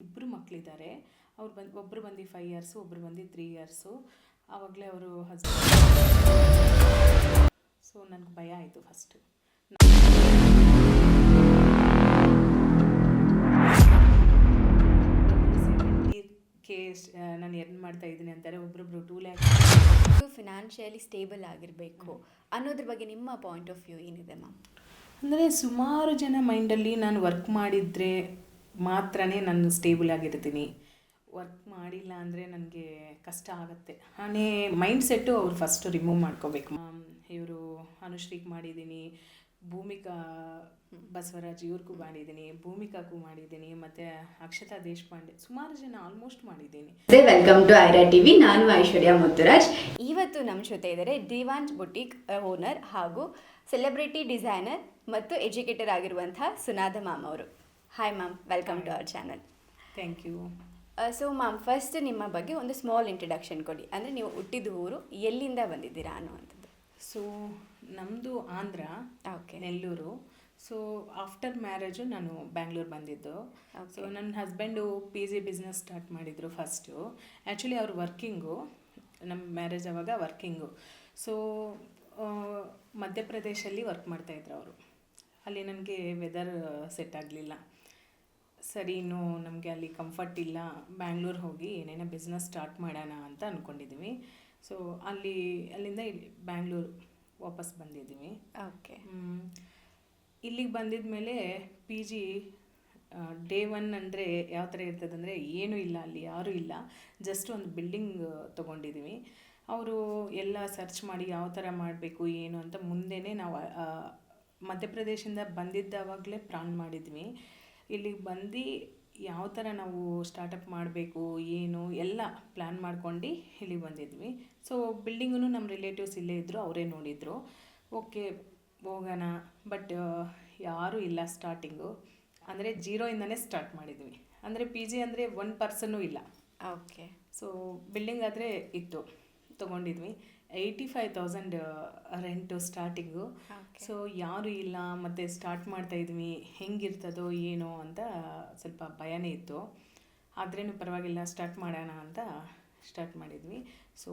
ಇಬ್ಬರು ಮಕ್ಕಳಿದ್ದಾರೆ. ಒಬ್ಬರು ಬಂದು 5 ಇಯರ್ಸು, ಒಬ್ಬರು ಬಂದು 3 ಇಯರ್ಸು. ಆವಾಗಲೇ ಅವರು ಹಸ್ಬೆಂಡ್. ಸೊ ನನಗೆ ಭಯ ಆಯಿತು ಫಸ್ಟು. ನಾನು ಎರ್ನ್ ಮಾಡ್ತಾ ಇದ್ದೀನಿ ಅಂತಾರೆ, ಒಬ್ಬೊಬ್ರು 2 ಲ್ಯಾಕ್ಸ್. ಫಿನಾನ್ಷಿಯಲಿ ಸ್ಟೇಬಲ್ ಆಗಿರಬೇಕು ಅನ್ನೋದ್ರ ಬಗ್ಗೆ ನಿಮ್ಮ ಪಾಯಿಂಟ್ ಆಫ್ ವ್ಯೂ ಏನಿದೆ ಮ್ಯಾಮ್? ಅಂದರೆ ಸುಮಾರು ಜನ ಮೈಂಡಲ್ಲಿ ನಾನು ವರ್ಕ್ ಮಾಡಿದರೆ ಮಾತ್ರನೇ ನಾನು ಸ್ಟೇಬಲ್ ಆಗಿರ್ತೀನಿ, ವರ್ಕ್ ಮಾಡಿಲ್ಲ ಅಂದರೆ ನನಗೆ ಕಷ್ಟ ಆಗುತ್ತೆ ಅನ್ನೋ ಮೈಂಡ್ ಸೆಟ್ಟು ಅವ್ರು ಫಸ್ಟು ರಿಮೂವ್ ಮಾಡ್ಕೋಬೇಕು. ಇವರು ಅನುಶ್ರೀಗೆ ಮಾಡಿದ್ದೀನಿ, ಭೂಮಿಕಾ ಬಸವರಾಜ್ ಇವ್ರಿಗೂ ಮಾಡಿದ್ದೀನಿ, ಭೂಮಿಕಾಗೂ ಮಾಡಿದ್ದೀನಿ, ಮತ್ತು ಅಕ್ಷತಾ ದೇಶಪಾಂಡೆ, ಸುಮಾರು ಜನ ಆಲ್ಮೋಸ್ಟ್ ಮಾಡಿದ್ದೀನಿ. Welcome to Aira TV. ನಾನು ಐಶ್ವರ್ಯ ಮುತ್ತುರಾಜ್. ಇವತ್ತು ನಮ್ಮ ಜೊತೆ ಇದ್ದಾರೆ ದಿವಾಂಜ್ ಬುಟಿಕ್ ಓನರ್ ಹಾಗೂ ಸೆಲೆಬ್ರಿಟಿ ಡಿಸೈನರ್ ಮತ್ತು ಎಜುಕೇಟರ್ ಆಗಿರುವಂತಹ ಸುನಾದ ಮ್ಯಾಮ್ ಅವರು. Hi ma'am, welcome to our channel. Thank you. So ma'am, first ನಿಮ್ಮ ಬಗ್ಗೆ ಒಂದು ಸ್ಮಾಲ್ ಇಂಟ್ರಡಕ್ಷನ್ ಕೊಡಿ. ಅಂದರೆ ನೀವು ಹುಟ್ಟಿದ ಊರು, ಎಲ್ಲಿಂದ ಬಂದಿದ್ದೀರಾ ಅನ್ನುವಂಥದ್ದು. ಸೊ ನಮ್ಮದು Andhra, okay, Nellore. So after marriage ನಾನು ಬ್ಯಾಂಗ್ಳೂರು ಬಂದಿದ್ದು. ಸೊ ನನ್ನ ಹಸ್ಬೆಂಡು PG ಬಿಸ್ನೆಸ್ ಸ್ಟಾರ್ಟ್ ಮಾಡಿದರು ಫಸ್ಟು. ಆ್ಯಕ್ಚುಲಿ ಅವ್ರು ವರ್ಕಿಂಗು, ನಮ್ಮ ಮ್ಯಾರೇಜ್ ಆವಾಗ ವರ್ಕಿಂಗು. ಸೊ ಮಧ್ಯಪ್ರದೇಶಲ್ಲಿ ವರ್ಕ್ ಮಾಡ್ತಾಯಿದ್ರು ಅವರು. ಅಲ್ಲಿ ನನಗೆ ವೆದರ್ ಸೆಟ್ ಆಗಲಿಲ್ಲ. ಸರಿ, ಇನ್ನು ನಮಗೆ ಅಲ್ಲಿ ಕಂಫರ್ಟ್ ಇಲ್ಲ, ಬ್ಯಾಂಗ್ಳೂರು ಹೋಗಿ ಏನೇನೋ ಬಿಸ್ನೆಸ್ ಸ್ಟಾರ್ಟ್ ಮಾಡೋಣ ಅಂತ ಅಂದ್ಕೊಂಡಿದ್ದೀವಿ. ಸೊ ಅಲ್ಲಿಂದ ಇಲ್ಲಿ ಬ್ಯಾಂಗ್ಳೂರು ವಾಪಸ್ ಬಂದಿದ್ದೀವಿ. ಓಕೆ. ಇಲ್ಲಿಗೆ ಬಂದಿದ ಮೇಲೆ PG ಡೇ 1 ಅಂದರೆ ಯಾವ ಥರ ಇರ್ತದಂದರೆ ಏನೂ ಇಲ್ಲ, ಅಲ್ಲಿ ಯಾರೂ ಇಲ್ಲ, ಜಸ್ಟ್ ಒಂದು ಬಿಲ್ಡಿಂಗ್ ತೊಗೊಂಡಿದ್ದೀವಿ. ಅವರು ಎಲ್ಲ ಸರ್ಚ್ ಮಾಡಿ ಯಾವ ಥರ ಮಾಡಬೇಕು ಏನು ಅಂತ ಮುಂದೆನೇ ನಾವು ಮಧ್ಯಪ್ರದೇಶದಿಂದ ಬಂದಿದ್ದಾವಾಗಲೇ ಪ್ಲಾನ್ ಮಾಡಿದ್ವಿ. ಇಲ್ಲಿಗೆ ಬಂದು ಯಾವ ಥರ ನಾವು ಸ್ಟಾರ್ಟಪ್ ಮಾಡಬೇಕು ಏನು ಎಲ್ಲ ಪ್ಲ್ಯಾನ್ ಮಾಡ್ಕೊಂಡು ಇಲ್ಲಿಗೆ ಬಂದಿದ್ವಿ. ಸೊ ಬಿಲ್ಡಿಂಗೂ ನಮ್ಮ ರಿಲೇಟಿವ್ಸ್ ಇಲ್ಲೇ ಇದ್ದರು, ಅವರೇ ನೋಡಿದರು. ಓಕೆ ಹೋಗೋಣ, ಬಟ್ ಯಾರೂ ಇಲ್ಲ ಸ್ಟಾರ್ಟಿಂಗು. ಅಂದರೆ ಜೀರೋಯಿಂದನೇ ಸ್ಟಾರ್ಟ್ ಮಾಡಿದ್ವಿ. ಅಂದರೆ PG ಅಂದರೆ 1 ಪರ್ಸನ್ನೂ ಇಲ್ಲ. ಓಕೆ. ಸೊ ಬಿಲ್ಡಿಂಗ್ ಆದರೆ ಇತ್ತು, ತೊಗೊಂಡಿದ್ವಿ. 85,000 ರೆಂಟು ಸ್ಟಾರ್ಟಿಂಗು. ಸೊ ಯಾರೂ ಇಲ್ಲ, ಮತ್ತು ಸ್ಟಾರ್ಟ್ ಮಾಡ್ತಾಯಿದ್ವಿ, ಹೆಂಗಿರ್ತದೋ ಏನೋ ಅಂತ ಸ್ವಲ್ಪ ಭಯನೇ ಇತ್ತು. ಆದ್ರೂ ಪರವಾಗಿಲ್ಲ, ಸ್ಟಾರ್ಟ್ ಮಾಡೋಣ ಅಂತ ಸ್ಟಾರ್ಟ್ ಮಾಡಿದ್ವಿ. ಸೊ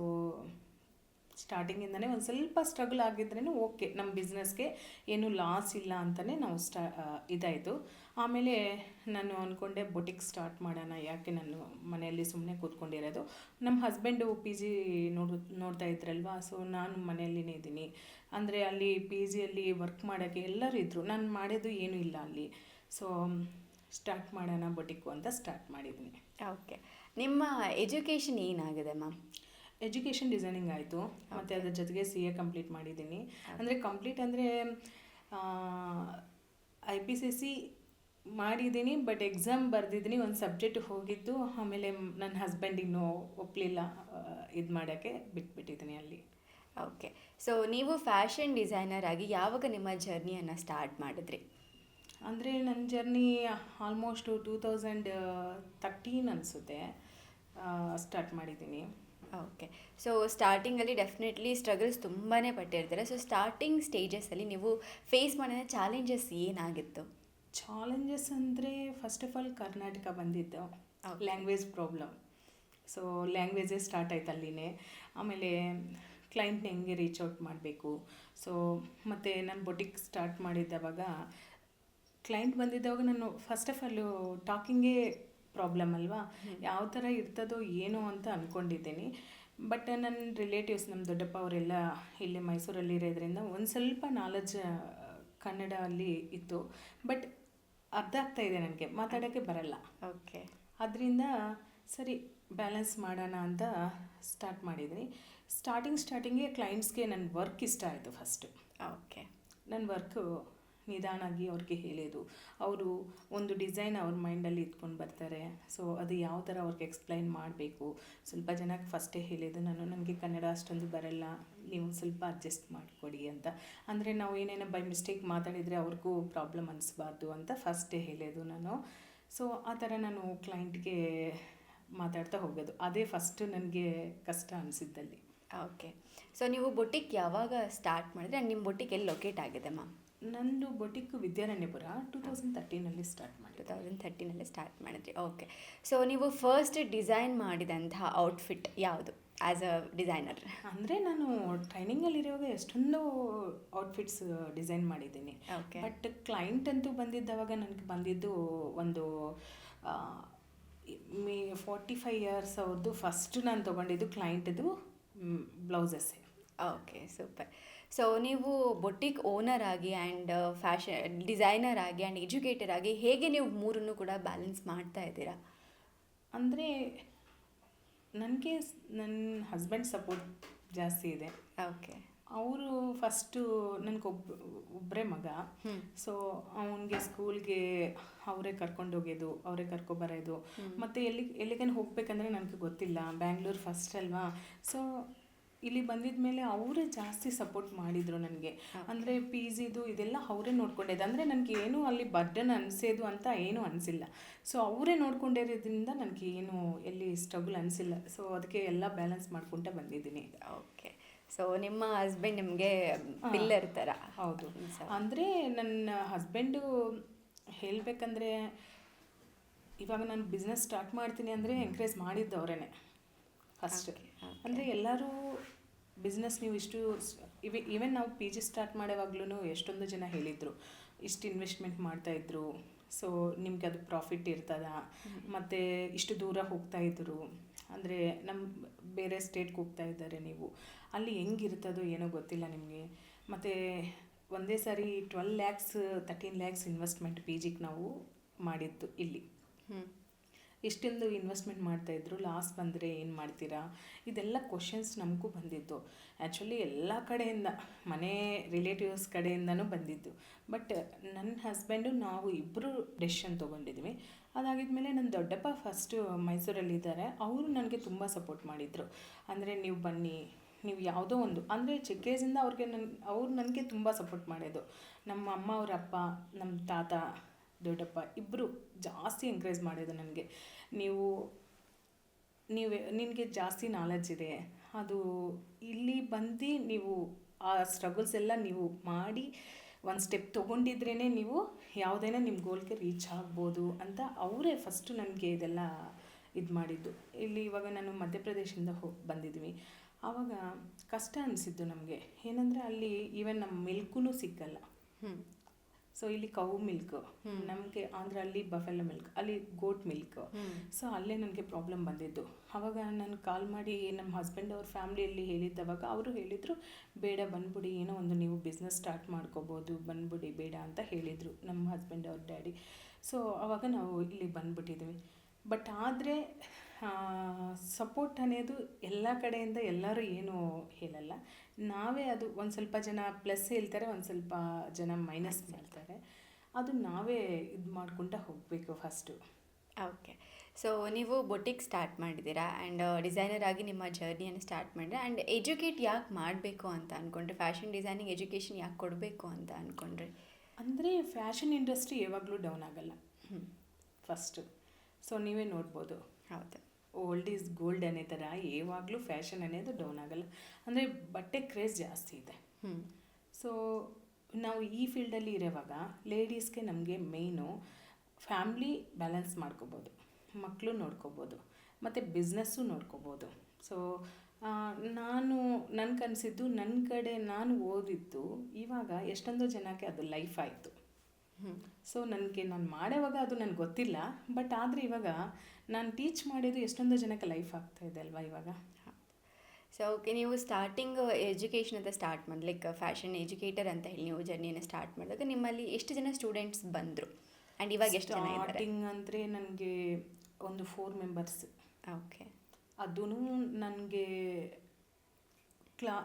ಸ್ಟಾರ್ಟಿಂಗಿಂದನೇ ಒಂದು ಸ್ವಲ್ಪ ಸ್ಟ್ರಗಲ್ ಆಗಿದ್ರೂ ಓಕೆ, ನಮ್ಮ ಬಿಸ್ನೆಸ್ಗೆ ಏನೂ ಲಾಸ್ ಇಲ್ಲ ಅಂತಲೇ ನಾವು ಇದಾಯಿತು. ಆಮೇಲೆ ನಾನು ಅಂದ್ಕೊಂಡೆ ಬೊಟಿಕ್ ಸ್ಟಾರ್ಟ್ ಮಾಡೋಣ, ಯಾಕೆ ನಾನು ಮನೆಯಲ್ಲಿ ಸುಮ್ಮನೆ ಕೂತ್ಕೊಂಡಿರೋದು. ನಮ್ಮ ಹಸ್ಬೆಂಡು PG ನೋಡ್ತಾ ಇದ್ರಲ್ವ, ಸೊ ನಾನು ಮನೆಯಲ್ಲಿನೇ ಇದ್ದೀನಿ. ಅಂದರೆ ಅಲ್ಲಿ PGಯಲ್ಲಿ ವರ್ಕ್ ಮಾಡೋಕ್ಕೆ ಎಲ್ಲರೂ ಇದ್ದರು, ನಾನು ಮಾಡೋದು ಏನೂ ಇಲ್ಲ ಅಲ್ಲಿ. ಸೊ ಸ್ಟಾರ್ಟ್ ಮಾಡೋಣ ಬೊಟಿಕ್ಕು ಅಂತ ಸ್ಟಾರ್ಟ್ ಮಾಡಿದ್ದೀನಿ. ಓಕೆ. ನಿಮ್ಮ ಎಜುಕೇಷನ್ ಏನಾಗಿದೆ ಮ್ಯಾಮ್? ಎಜುಕೇಷನ್ ಡಿಸೈನಿಂಗ್ ಆಯಿತು, ಮತ್ತು ಅದ್ರ ಜೊತೆಗೆ CA ಕಂಪ್ಲೀಟ್ ಮಾಡಿದ್ದೀನಿ. ಅಂದರೆ ಕಂಪ್ಲೀಟ್ ಅಂದರೆ IPCC ಮಾಡಿದ್ದೀನಿ, ಬಟ್ ಎಕ್ಸಾಮ್ ಬರೆದಿದ್ದೀನಿ, ಒಂದು ಸಬ್ಜೆಕ್ಟ್ ಹೋಗಿದ್ದು. ಆಮೇಲೆ ನನ್ನ ಹಸ್ಬೆಂಡ್ ಇನ್ನೂ ಒಪ್ಪಲಿಲ್ಲ ಇದು ಮಾಡೋಕ್ಕೆ, ಬಿಟ್ಬಿಟ್ಟಿದ್ದೀನಿ ಅಲ್ಲಿ. ಓಕೆ. ಸೊ ನೀವು ಫ್ಯಾಷನ್ ಡಿಸೈನರ್ ಆಗಿ ಯಾವಾಗ ನಿಮ್ಮ ಜರ್ನಿಯನ್ನು ಸ್ಟಾರ್ಟ್ ಮಾಡಿದ್ರಿ? ಅಂದರೆ ನನ್ನ ಜರ್ನಿ ಆಲ್ಮೋಸ್ಟು 2013 ಅನಿಸುತ್ತೆ ಸ್ಟಾರ್ಟ್ ಮಾಡಿದ್ದೀನಿ. ಓಕೆ. ಸೊ ಸ್ಟಾರ್ಟಿಂಗಲ್ಲಿ ಡೆಫಿನೆಟ್ಲಿ ಸ್ಟ್ರಗಲ್ಸ್ ತುಂಬಾ ಪಟ್ಟಿರ್ತಾರೆ. ಸೊ ಸ್ಟಾರ್ಟಿಂಗ್ ಸ್ಟೇಜಸಲ್ಲಿ ನೀವು ಫೇಸ್ ಮಾಡಿದ ಚಾಲೆಂಜಸ್ ಏನಾಗಿತ್ತು? ಚಾಲೆಂಜಸ್ ಅಂದರೆ ಫಸ್ಟ್ ಆಫ್ ಆಲ್ ಕರ್ನಾಟಕ ಬಂದಿದ್ದು, ಲ್ಯಾಂಗ್ವೇಜ್ ಪ್ರಾಬ್ಲಮ್. ಸೊ ಲ್ಯಾಂಗ್ವೇಜೇ ಸ್ಟಾರ್ಟ್ ಆಯ್ತು ಅಲ್ಲಿನೇ. ಆಮೇಲೆ ಕ್ಲೈಂಟ್ನ ಹೆಂಗೆ ರೀಚ್ ಔಟ್ ಮಾಡಬೇಕು. ಸೊ ಮತ್ತು ನಾನು ಬೊಟಿಕ್ ಸ್ಟಾರ್ಟ್ ಮಾಡಿದ್ದವಾಗ ಕ್ಲೈಂಟ್ ಬಂದಿದ್ದವಾಗ ನಾನು ಫಸ್ಟ್ ಆಫ್ ಆಲು ಟಾಕಿಂಗೇ ಪ್ರಾಬ್ಲಮ್ ಅಲ್ವಾ, ಯಾವ ಥರ ಇರ್ತದೋ ಏನೋ ಅಂತ ಅಂದ್ಕೊಂಡಿದ್ದೀನಿ. ಬಟ್ ನನ್ನ ರಿಲೇಟಿವ್ಸ್, ನಮ್ಮ ದೊಡ್ಡಪ್ಪ ಅವರೆಲ್ಲ ಇಲ್ಲಿ ಮೈಸೂರಲ್ಲಿ ಇರೋದ್ರಿಂದ ಒಂದು ಸ್ವಲ್ಪ ನಾಲೆಡ್ಜ್ ಕನ್ನಡ ಅಲ್ಲಿ ಇತ್ತು, ಬಟ್ ಅರ್ಥ ಆಗ್ತಾಯಿದೆ, ನನಗೆ ಮಾತಾಡೋಕ್ಕೆ ಬರಲ್ಲ. ಓಕೆ. ಅದರಿಂದ ಸರಿ ಬ್ಯಾಲೆನ್ಸ್ ಮಾಡೋಣ ಅಂತ ಸ್ಟಾರ್ಟ್ ಮಾಡಿದ್ದೀನಿ. ಸ್ಟಾರ್ಟಿಂಗ್ಗೆ ಕ್ಲೈಂಟ್ಸ್ಗೆ ನನ್ನ ವರ್ಕ್ ಇಷ್ಟ ಆಯಿತು ಫಸ್ಟು. ಓಕೆ. ನನ್ನ ವರ್ಕು ನಿಧಾನಾಗಿ ಅವ್ರಿಗೆ ಹೇಳಿದ್ದು, ಅವರು ಒಂದು ಡಿಸೈನ್ ಅವ್ರ ಮೈಂಡಲ್ಲಿ ಇಟ್ಕೊಂಡು ಬರ್ತಾರೆ. ಸೊ ಅದು ಯಾವ ಥರ ಅವ್ರಿಗೆ ಎಕ್ಸ್ಪ್ಲೈನ್ ಮಾಡಬೇಕು. ಸ್ವಲ್ಪ ಜನಕ್ಕೆ ಫಸ್ಟೇ ಹೇಳಿದ್ದು ನಾನು, ನನಗೆ ಕನ್ನಡ ಅಷ್ಟೊಂದು ಬರಲ್ಲ, ನೀವು ಸ್ವಲ್ಪ ಅಡ್ಜಸ್ಟ್ ಮಾಡಿಕೊಡಿ ಅಂತ. ಅಂದರೆ ನಾವು ಏನೇನೋ ಬೈ ಮಿಸ್ಟೇಕ್ ಮಾತಾಡಿದರೆ ಅವ್ರಿಗೂ ಪ್ರಾಬ್ಲಮ್ ಅನಿಸ್ಬಾರ್ದು ಅಂತ ಫಸ್ಟೇ ಹೇಳಿದ್ದು ನಾನು. ಸೊ ಆ ಥರ ನಾನು ಕ್ಲೈಂಟ್ಗೆ ಮಾತಾಡ್ತಾ ಹೋಗೋದು, ಅದೇ ಫಸ್ಟು ನನಗೆ ಕಷ್ಟ ಅನಿಸಿದ್ದಲ್ಲಿ. ಓಕೆ. ಸೊ ನೀವು ಬೊಟಿಕ್ ಯಾವಾಗ ಸ್ಟಾರ್ಟ್ ಮಾಡಿದ್ರೆ, ನಿಮ್ಮ ಬೊಟಿಕ್ ಎಲ್ಲಿ ಲೊಕೇಟ್ ಆಗಿದೆ ಮ್ಯಾಮ್? ನಂದು ಬೊಟಿಕ್ ವಿದ್ಯಾರಣ್ಯಪುರ 2013 ಸ್ಟಾರ್ಟ್ ಮಾಡಿದೆ. 2013 ಸ್ಟಾರ್ಟ್ ಮಾಡಿದ್ರಿ. ಓಕೆ. ಸೊ ನೀವು ಫಸ್ಟ್ ಡಿಸೈನ್ ಮಾಡಿದಂತಹ ಔಟ್ಫಿಟ್ ಯಾವುದು ಆ್ಯಸ್ ಅ ಡಿಸೈನರ್? ಅಂದರೆ ನಾನು ಟ್ರೈನಿಂಗಲ್ಲಿರುವಾಗ ಎಷ್ಟೊಂದು ಔಟ್ಫಿಟ್ಸ್ ಡಿಸೈನ್ ಮಾಡಿದ್ದೀನಿ. ಓಕೆ. ಬಟ್ ಕ್ಲೈಂಟ್ ಅಂತೂ ಬಂದಿದ್ದವಾಗ ನನಗೆ ಬಂದಿದ್ದು ಒಂದು 45 ಇಯರ್ಸ್ ಅವ್ರದ್ದು ಫಸ್ಟ್ ನಾನು ತೊಗೊಂಡಿದ್ದು ಕ್ಲೈಂಟ್ದು ಬ್ಲೌಸಸ್ಸೇ. Okay, super. ಸೊ ನೀವು ಬೊಟಿಕ್ ಓನರ್ ಆಗಿ ಆ್ಯಂಡ್ ಫ್ಯಾಷನ್ ಡಿಸೈನರ್ ಆಗಿ ಆ್ಯಂಡ್ ಎಜುಕೇಟರ್ ಆಗಿ ಹೇಗೆ ನೀವು ಮೂರನ್ನು ಕೂಡ ಬ್ಯಾಲೆನ್ಸ್ ಮಾಡ್ತಾ ಇದ್ದೀರಾ? ಅಂದರೆ ನನಗೆ ನನ್ನ ಹಸ್ಬೆಂಡ್ ಸಪೋರ್ಟ್ ಜಾಸ್ತಿ ಇದೆ. ಓಕೆ. ಅವರು ಫಸ್ಟು ಒಬ್ಬರೇ ಮಗ. ಸೊ ಅವನಿಗೆ ಸ್ಕೂಲ್ಗೆ ಅವರೇ ಕರ್ಕೊಂಡೋಗೋದು, ಅವರೇ ಕರ್ಕೊಬರೋದು. ಮತ್ತು ಎಲ್ಲಿಗೇನು ಹೋಗ್ಬೇಕಂದ್ರೆ ನನಗೆ ಗೊತ್ತಿಲ್ಲ, ಬ್ಯಾಂಗ್ಳೂರು ಫಸ್ಟ್ ಅಲ್ವಾ. ಸೊ ಇಲ್ಲಿ ಬಂದಿದ ಮೇಲೆ ಅವರೇ ಜಾಸ್ತಿ ಸಪೋರ್ಟ್ ಮಾಡಿದರು ನನಗೆ. ಅಂದರೆ ಪಿ ಜಿದು ಇದೆಲ್ಲ ಅವರೇ ನೋಡ್ಕೊಂಡಿದ್ದು. ಅಂದರೆ ನನಗೆ ಏನೂ ಅಲ್ಲಿ ಬರ್ಡನ್ ಅನಿಸೋದು ಅಂತ ಏನೂ ಅನಿಸಿಲ್ಲ. ಸೊ ಅವರೇ ನೋಡ್ಕೊಂಡಿರೋದ್ರಿಂದ ನನಗೆ ಏನು ಎಲ್ಲಿ ಸ್ಟ್ರಗುಲ್ ಅನಿಸಿಲ್ಲ. ಸೊ ಅದಕ್ಕೆ ಎಲ್ಲ ಬ್ಯಾಲೆನ್ಸ್ ಮಾಡ್ಕೊತ ಬಂದಿದ್ದೀನಿ. ಓಕೆ. ಸೊ ನಿಮ್ಮ ಹಸ್ಬೆಂಡ್ ನಿಮಗೆ ಪಿಲ್ಲರ್ ಥರ? ಹೌದು. ಅಂದರೆ ನನ್ನ ಹಸ್ಬೆಂಡು ಹೇಳಬೇಕಂದ್ರೆ ಇವಾಗ ನಾನು ಬಿಸ್ನೆಸ್ ಸ್ಟಾರ್ಟ್ ಮಾಡ್ತೀನಿ ಅಂದರೆ ಎಂಕರೇಜ್ ಮಾಡಿದ್ದು ಅವರೇ ಫಸ್ಟ್. ಅಂದರೆ ಎಲ್ಲರೂ ಬಿಸ್ನೆಸ್ ನೀವು ಇಷ್ಟು ಈವನ್ ನಾವು ಪಿ ಜಿ ಸ್ಟಾರ್ಟ್ ಮಾಡೋವಾಗ್ಲೂ ಎಷ್ಟೊಂದು ಜನ ಹೇಳಿದರು, ಇಷ್ಟು ಇನ್ವೆಸ್ಟ್ಮೆಂಟ್ ಮಾಡ್ತಾಯಿದ್ರು, ಸೊ ನಿಮ್ಗೆ ಅದು ಪ್ರಾಫಿಟ್ ಇರ್ತದ, ಮತ್ತು ಇಷ್ಟು ದೂರ ಹೋಗ್ತಾಯಿದ್ರು, ಅಂದರೆ ನಮ್ಮ ಬೇರೆ ಸ್ಟೇಟ್ಗೆ ಹೋಗ್ತಾ ಇದ್ದಾರೆ ನೀವು, ಅಲ್ಲಿ ಹೆಂಗಿರ್ತದೋ ಏನೋ ಗೊತ್ತಿಲ್ಲ ನಿಮಗೆ. ಮತ್ತು ಒಂದೇ ಸಾರಿ 12 lakhs 13 lakhs ಇನ್ವೆಸ್ಟ್ಮೆಂಟ್ ಪಿ ಜಿಗೆ ನಾವು ಮಾಡಿದ್ದು ಇಲ್ಲಿ. ಇಷ್ಟೊಂದು ಇನ್ವೆಸ್ಟ್ಮೆಂಟ್ ಮಾಡ್ತಾಯಿದ್ರು, ಲಾಸ್ ಬಂದರೆ ಏನು ಮಾಡ್ತೀರಾ, ಇದೆಲ್ಲ ಕ್ವಶನ್ಸ್ ನಮಗೂ ಬಂದಿದ್ದು. ಆ್ಯಕ್ಚುಲಿ ಎಲ್ಲ ಕಡೆಯಿಂದ, ಮನೆ ರಿಲೇಟಿವ್ಸ್ ಕಡೆಯಿಂದನೂ ಬಂದಿದ್ದು. ಬಟ್ ನನ್ನ ಹಸ್ಬೆಂಡು ನಾವು ಇಬ್ಬರು ಡೆಸಿಷನ್ ತೊಗೊಂಡಿದ್ವಿ. ಅದಾಗಿದ್ಮೇಲೆ ನನ್ನ ದೊಡ್ಡಪ್ಪ ಫಸ್ಟು ಮೈಸೂರಲ್ಲಿದ್ದಾರೆ, ಅವರು ನನಗೆ ತುಂಬ ಸಪೋರ್ಟ್ ಮಾಡಿದರು. ಅಂದರೆ ನೀವು ಬನ್ನಿ, ನೀವು ಯಾವುದೋ ಒಂದು, ಅಂದರೆ ಚಿಕ್ಕ ಏಜಿಂದ ಅವ್ರು ನನಗೆ ತುಂಬ ಸಪೋರ್ಟ್ ಮಾಡೋದು. ನಮ್ಮ ಅಮ್ಮ ಅವ್ರ ಅಪ್ಪ, ನಮ್ಮ ತಾತ ದೊಡ್ಡಪ್ಪ ಇಬ್ಬರು ಜಾಸ್ತಿ ಎಂಕರೇಜ್ ಮಾಡೋದು ನನಗೆ. ನಿನಗೆ ಜಾಸ್ತಿ ನಾಲೆಡ್ಜ್ ಇದೆ, ಅದು ಇಲ್ಲಿ ಬಂದು ನೀವು ಆ ಸ್ಟ್ರಗಲ್ಸ್ ಎಲ್ಲ ನೀವು ಮಾಡಿ ಒಂದು ಸ್ಟೆಪ್ ತೊಗೊಂಡಿದ್ರೇ ನೀವು ಯಾವುದೈనా ನಿಮ್ಮ ಗೋಲ್ಗೆ ರೀಚ್ ಆಗ್ಬೋದು ಅಂತ ಅವರೇ ಫಸ್ಟು ನನಗೆ ಇದೆಲ್ಲ ಇದು ಮಾಡಿದ್ದು. ಇಲ್ಲಿ ಇವಾಗ ನಾನು ಮಧ್ಯಪ್ರದೇಶದಿಂದ ಬಂದಿದ್ವಿ. ಆವಾಗ ಕಷ್ಟ ಅನಿಸಿದ್ದು ನಮಗೆ. ಏನಂದರೆ ಅಲ್ಲಿ ಈವನ್ ನಮ್ಮ ಮಿಲ್ಕೂ ಸಿಕ್ಕಲ್ಲ. ಸೊ ಇಲ್ಲಿ ಕೌ ಮಿಲ್ಕ್, ನಮಗೆ ಅಂದರೆ ಅಲ್ಲಿ ಬಫೆಲೋ ಮಿಲ್ಕ್, ಅಲ್ಲಿ ಗೋಟ್ ಮಿಲ್ಕ್. ಸೊ ಅಲ್ಲೇ ನನಗೆ ಪ್ರಾಬ್ಲಮ್ ಬಂದಿದ್ದು. ಆವಾಗ ನಾನು ಕಾಲ್ ಮಾಡಿ ನಮ್ಮ ಹಸ್ಬೆಂಡ್ ಅವ್ರ ಫ್ಯಾಮ್ಲಿಯಲ್ಲಿ ಹೇಳಿದ್ದವಾಗ ಅವರು ಹೇಳಿದರು, ಬೇಡ ಬಂದ್ಬಿಡಿ, ಏನೋ ಒಂದು ನೀವು ಬಿಸ್ನೆಸ್ ಸ್ಟಾರ್ಟ್ ಮಾಡ್ಕೋಬೋದು, ಬಂದ್ಬಿಡಿ ಬೇಡ ಅಂತ ಹೇಳಿದರು ನಮ್ಮ ಹಸ್ಬೆಂಡ್ ಅವ್ರ ಡ್ಯಾಡಿ. ಸೊ ಆವಾಗ ನಾವು ಇಲ್ಲಿ ಬಂದ್ಬಿಟ್ಟಿದ್ವಿ. ಬಟ್ ಆದರೆ ಸಪೋರ್ಟ್ ಅನ್ನೋದು ಎಲ್ಲ ಕಡೆಯಿಂದ ಎಲ್ಲರೂ ಏನೂ ಹೇಳಲ್ಲ. ನಾವೇ ಅದು ಒಂದು ಸ್ವಲ್ಪ ಜನ ಪ್ಲಸ್ ಹೇಳ್ತಾರೆ, ಒಂದು ಸ್ವಲ್ಪ ಜನ ಮೈನಸ್ ಮಾಡ್ತಾರೆ. ಅದು ನಾವೇ ಇದು ಮಾಡ್ಕೊತ ಹೋಗಬೇಕು ಫಸ್ಟು. ಓಕೆ. ಸೊ ನೀವು ಬೊಟಿಕ್ ಸ್ಟಾರ್ಟ್ ಮಾಡಿದ್ದೀರಾ ಆ್ಯಂಡ್ ಡಿಸೈನರ್ ಆಗಿ ನಿಮ್ಮ ಜರ್ನಿಯನ್ನು ಸ್ಟಾರ್ಟ್ ಮಾಡಿದ್ರೆ, ಆ್ಯಂಡ್ ಎಜುಕೇಟ್ ಯಾಕೆ ಮಾಡಬೇಕು ಅಂತ ಅಂದ್ಕೊಂಡ್ರೆ, ಫ್ಯಾಷನ್ ಡಿಸೈನಿಂಗ್ ಎಜುಕೇಷನ್ ಯಾಕೆ ಕೊಡಬೇಕು ಅಂತ ಅಂದ್ಕೊಂಡ್ರೆ? ಅಂದರೆ ಫ್ಯಾಷನ್ ಇಂಡಸ್ಟ್ರಿ ಯಾವಾಗಲೂ ಡೌನ್ ಆಗಲ್ಲ ಫಸ್ಟು. ಸೊ ನೀವೇ ನೋಡ್ಬೋದು, ಹೌದು, ಓಲ್ಡ್ ಈಸ್ ಗೋಲ್ಡ್ ಅನ್ನೋ ಥರ ಯಾವಾಗಲೂ ಫ್ಯಾಷನ್ ಅನ್ನೋದು ಡೌನ್ ಆಗಲ್ಲ. ಅಂದರೆ ಬಟ್ಟೆ ಕ್ರೇಜ್ ಜಾಸ್ತಿ ಇದೆ. ಸೊ ನಾವು ಈ ಫೀಲ್ಡಲ್ಲಿ ಇರೋವಾಗ ಲೇಡೀಸ್ಗೆ ನಮಗೆ ಮೇಯ್ನು ಫ್ಯಾಮ್ಲಿ ಬ್ಯಾಲೆನ್ಸ್ ಮಾಡ್ಕೋಬೋದು, ಮಕ್ಕಳು ನೋಡ್ಕೋಬೋದು, ಮತ್ತು ಬಿಸ್ನೆಸ್ಸು ನೋಡ್ಕೋಬೋದು. ಸೊ ನನಗನ್ಸಿದ್ದು, ನನ್ನ ಕಡೆ ನಾನು ಓದಿದ್ದು ಇವಾಗ ಎಷ್ಟೊಂದು ಜನಕ್ಕೆ ಅದು ಲೈಫ್ ಆಯಿತು. ಸೊ ನಾನು ಮಾಡೋವಾಗ ಅದು ನನಗೆ ಗೊತ್ತಿಲ್ಲ. ಬಟ್ ಆದರೆ ಇವಾಗ ನಾನು ಟೀಚ್ ಮಾಡಿದ್ದು ಎಷ್ಟೊಂದು ಜನಕ್ಕೆ ಲೈಫ್ ಆಗ್ತಾಯಿದೆ ಅಲ್ವಾ ಇವಾಗ. ಸೊ ಓಕೆ, ನೀವು ಸ್ಟಾರ್ಟಿಂಗ್ ಎಜುಕೇಷನ್ ಅಂತ ಸ್ಟಾರ್ಟ್ ಮಾಡಿ, ಲೈಕ್ ಫ್ಯಾಷನ್ ಎಜುಕೇಟರ್ ಅಂತ ಹೇಳಿ ನೀವು ಜರ್ನಿಯನ್ನು ಸ್ಟಾರ್ಟ್ ಮಾಡಿದಾಗ ನಿಮ್ಮಲ್ಲಿ ಎಷ್ಟು ಜನ ಸ್ಟೂಡೆಂಟ್ಸ್ ಬಂದರು ಆ್ಯಂಡ್ ಇವಾಗ ಎಷ್ಟು ಜನ ಇದ್ದಾರೆ? ಸ್ಟಾರ್ಟಿಂಗ್ ಅಂದರೆ ನನಗೆ ಒಂದು 4 members. ಓಕೆ. ಅದೂ ನನಗೆ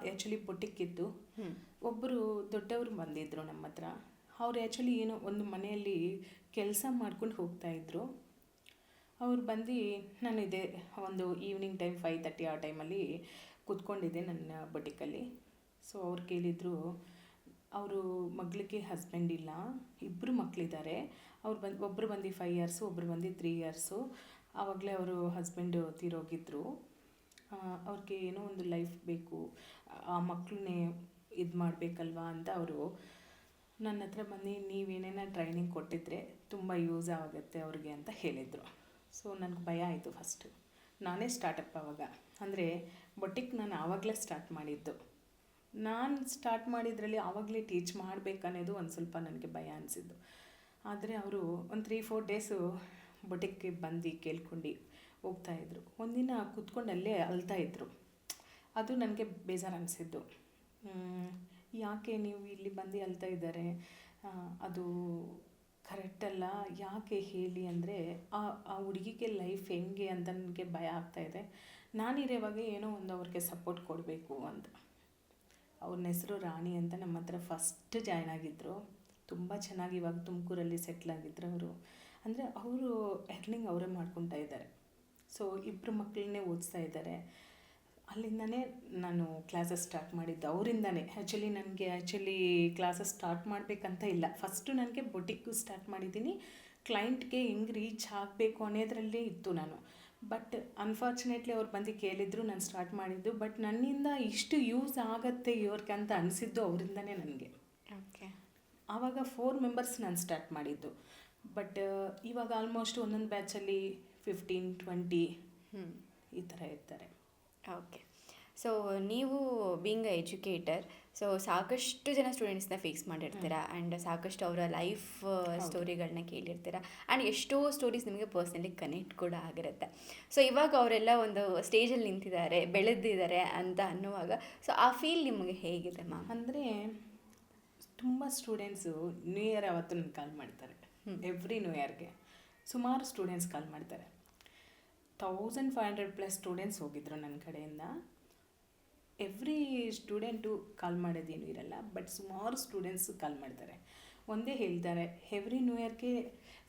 ಆ್ಯಕ್ಚುಲಿ ಬೊಟಿಕ್ಕಿದ್ದು ಒಬ್ಬರು ದೊಡ್ಡವರು ಬಂದಿದ್ದರು ನಮ್ಮ ಹತ್ರ. ಅವ್ರು ಆ್ಯಕ್ಚುಲಿ ಏನೋ ಒಂದು ಮನೆಯಲ್ಲಿ ಕೆಲಸ ಮಾಡ್ಕೊಂಡು ಹೋಗ್ತಾಯಿದ್ರು. ಅವ್ರು ಬಂದು ನಾನಿದೆ ಒಂದು ಈವ್ನಿಂಗ್ ಟೈಮ್ 5:30 ಆ ಟೈಮಲ್ಲಿ ಕೂತ್ಕೊಂಡಿದ್ದೆ ನನ್ನ ಬೊಟಿಕಲ್ಲಿ. ಸೊ ಅವ್ರು ಕೇಳಿದರು, ಅವರು ಮಗಳಿಗೆ ಹಸ್ಬೆಂಡ್ ಇಲ್ಲ, ಇಬ್ಬರು ಮಕ್ಕಳಿದ್ದಾರೆ. ಒಬ್ಬರು ಬಂದು 5 years, ಒಬ್ಬರು ಬಂದು 3 years. ಆವಾಗಲೇ ಅವರು ಹಸ್ಬೆಂಡು ತೀರೋಗಿದ್ರು. ಅವ್ರಿಗೆ ಏನೋ ಒಂದು ಲೈಫ್ ಬೇಕು, ಆ ಮಕ್ಕಳನ್ನೇ ಇದು ಮಾಡಬೇಕಲ್ವಾ ಅಂತ ಅವರು ನನ್ನ ಹತ್ರ ಬಂದು ನೀವೇನೇನೋ ಟ್ರೈನಿಂಗ್ ಕೊಟ್ಟಿದ್ರೆ ತುಂಬ ಯೂಸ್ ಆಗುತ್ತೆ ಅವ್ರಿಗೆ ಅಂತ ಹೇಳಿದರು. ಸೊ ನನಗೆ ಭಯ ಆಯಿತು ಫಸ್ಟು. ನಾನೇ ಸ್ಟಾರ್ಟಪ್ ಆವಾಗ, ಅಂದರೆ ಬೊಟಿಕ್ ನಾನು ಆವಾಗಲೇ ಸ್ಟಾರ್ಟ್ ಮಾಡಿದ್ದು. ನಾನು ಸ್ಟಾರ್ಟ್ ಮಾಡಿದ್ರಲ್ಲಿ ಆವಾಗಲೇ ಟೀಚ್ ಮಾಡಬೇಕನ್ನೋದು ಒಂದು ಸ್ವಲ್ಪ ನನಗೆ ಭಯ ಅನಿಸಿದ್ದು. ಆದರೆ ಅವರು ಒಂದು 3-4 ಡೇಸು ಬೊಟಿಕ್ಗೆ ಬಂದು ಕೇಳ್ಕೊಂಡು ಹೋಗ್ತಾಯಿದ್ರು. ಒಂದಿನ ಕೂತ್ಕೊಂಡು ಅಲ್ಲೇ ಅಳ್ತಾಯಿದ್ರು. ಅದು ನನಗೆ ಬೇಜಾರು ಅನಿಸಿದ್ದು. ಯಾಕೆ ನೀವು ಇಲ್ಲಿ ಬಂದು ಅಳ್ತಾ ಇದ್ದಾರೆ, ಅದು ಕರೆಕ್ಟಲ್ಲ, ಯಾಕೆ ಹೇಳಿ ಅಂದರೆ ಆ ಹುಡುಗಿಗೆ ಲೈಫ್ ಹೆಂಗೆ ಅಂತ ನನಗೆ ಭಯ ಆಗ್ತಾಯಿದೆ. ನಾನಿರೋವಾಗ ಏನೋ ಒಂದು ಅವ್ರಿಗೆ ಸಪೋರ್ಟ್ ಕೊಡಬೇಕು ಅಂತ. ಅವ್ರನ್ನ ಹೆಸರು ರಾಣಿ ಅಂತ, ನಮ್ಮ ಹತ್ರ ಫಸ್ಟ್ ಜಾಯ್ನ್ ಆಗಿದ್ದರು. ತುಂಬ ಚೆನ್ನಾಗಿ ಇವಾಗ ತುಮಕೂರಲ್ಲಿ ಸೆಟ್ಲ್ ಆಗಿದ್ರು ಅವರು. ಅಂದರೆ ಅವರು ಎರ್ನಿಂಗ್ ಅವರೇ ಮಾಡ್ಕೊತಾ ಇದ್ದಾರೆ. ಸೊ 2 ಮಕ್ಕಳನ್ನೇ ಓದಿಸ್ತಾ ಇದ್ದಾರೆ. ಅಲ್ಲಿಂದನೇ ನಾನು ಕ್ಲಾಸಸ್ ಸ್ಟಾರ್ಟ್ ಮಾಡಿದ್ದು, ಅವರಿಂದನೇ. ಆ್ಯಕ್ಚುಲಿ ಕ್ಲಾಸಸ್ ಸ್ಟಾರ್ಟ್ ಮಾಡಬೇಕಂತ ಇಲ್ಲ, ಫಸ್ಟು ನನಗೆ ಬೊಟಿಕ್ಕು ಸ್ಟಾರ್ಟ್ ಮಾಡಿದ್ದೀನಿ. ಕ್ಲೈಂಟ್ಗೆ ಹೆಂಗೆ ರೀಚ್ ಆಗಬೇಕು ಅನ್ನೋದ್ರಲ್ಲೇ ಇತ್ತು ನಾನು. ಬಟ್ ಅನ್ಫಾರ್ಚುನೇಟ್ಲಿ ಅವ್ರು ಬಂದು ಕೇಳಿದ್ರು, ನಾನು ಸ್ಟಾರ್ಟ್ ಮಾಡಿದ್ದು. ಬಟ್ ನನ್ನಿಂದ ಇಷ್ಟು ಯೂಸ್ ಆಗುತ್ತೆ ಇವ್ರಿಗೆ ಅಂತ ಅನಿಸಿದ್ದು ಅವರಿಂದನೇ ನನಗೆ. ಓಕೆ. ಆವಾಗ 4 ಮೆಂಬರ್ಸ್ ನಾನು ಸ್ಟಾರ್ಟ್ ಮಾಡಿದ್ದು. ಬಟ್ ಇವಾಗ ಆಲ್ಮೋಸ್ಟ್ ಒಂದೊಂದು ಬ್ಯಾಚಲ್ಲಿ 15-20 ಈ ಥರ ಇರ್ತಾರೆ. ಓಕೆ. ಸೊ ನೀವು ಬೀಯಿಂಗ್ ಅ ಎಜುಕೇಟರ್, ಸೊ ಸಾಕಷ್ಟು ಜನ ಸ್ಟೂಡೆಂಟ್ಸ್ನ ಫೇಸ್ ಮಾಡಿರ್ತೀರ ಆ್ಯಂಡ್ ಸಾಕಷ್ಟು ಅವರ ಲೈಫ್ ಸ್ಟೋರಿಗಳನ್ನ ಕೇಳಿರ್ತೀರ ಆ್ಯಂಡ್ ಎಷ್ಟೋ ಸ್ಟೋರೀಸ್ ನಿಮಗೆ ಪರ್ಸ್ನಲಿ ಕನೆಕ್ಟ್ ಕೂಡ ಆಗಿರುತ್ತೆ. ಸೊ ಇವಾಗ ಅವರೆಲ್ಲ ಒಂದು ಸ್ಟೇಜಲ್ಲಿ ನಿಂತಿದ್ದಾರೆ, ಬೆಳೆದಿದ್ದಾರೆ ಅಂತ ಅನ್ನುವಾಗ ಸೊ ಆ ಫೀಲ್ ನಿಮಗೆ ಹೇಗಿದೆ ಮ್ಯಾಮ್? ಅಂದರೆ ತುಂಬ ಸ್ಟೂಡೆಂಟ್ಸು ನ್ಯೂ ಇಯರ್ ಅವತ್ತು ನನಗೆ ಕಾಲ್ ಮಾಡ್ತಾರೆ. ಎವ್ರಿ ನ್ಯೂ ಇಯರ್ಗೆ ಸುಮಾರು ಸ್ಟೂಡೆಂಟ್ಸ್ ಕಾಲ್ ಮಾಡ್ತಾರೆ. 1500+ ಸ್ಟೂಡೆಂಟ್ಸ್ ಹೋಗಿದ್ರು ನನ್ನ ಕಡೆಯಿಂದ. ಎವ್ರಿ ಸ್ಟೂಡೆಂಟು ಕಾಲ್ ಮಾಡೋದೇನು ಇರಲ್ಲ, ಬಟ್ ಸುಮಾರು ಸ್ಟೂಡೆಂಟ್ಸು ಕಾಲ್ ಮಾಡ್ತಾರೆ. ಒಂದೇ ಹೇಳ್ತಾರೆ, ಎವ್ರಿ ನ್ಯೂ ಇಯರ್ಗೆ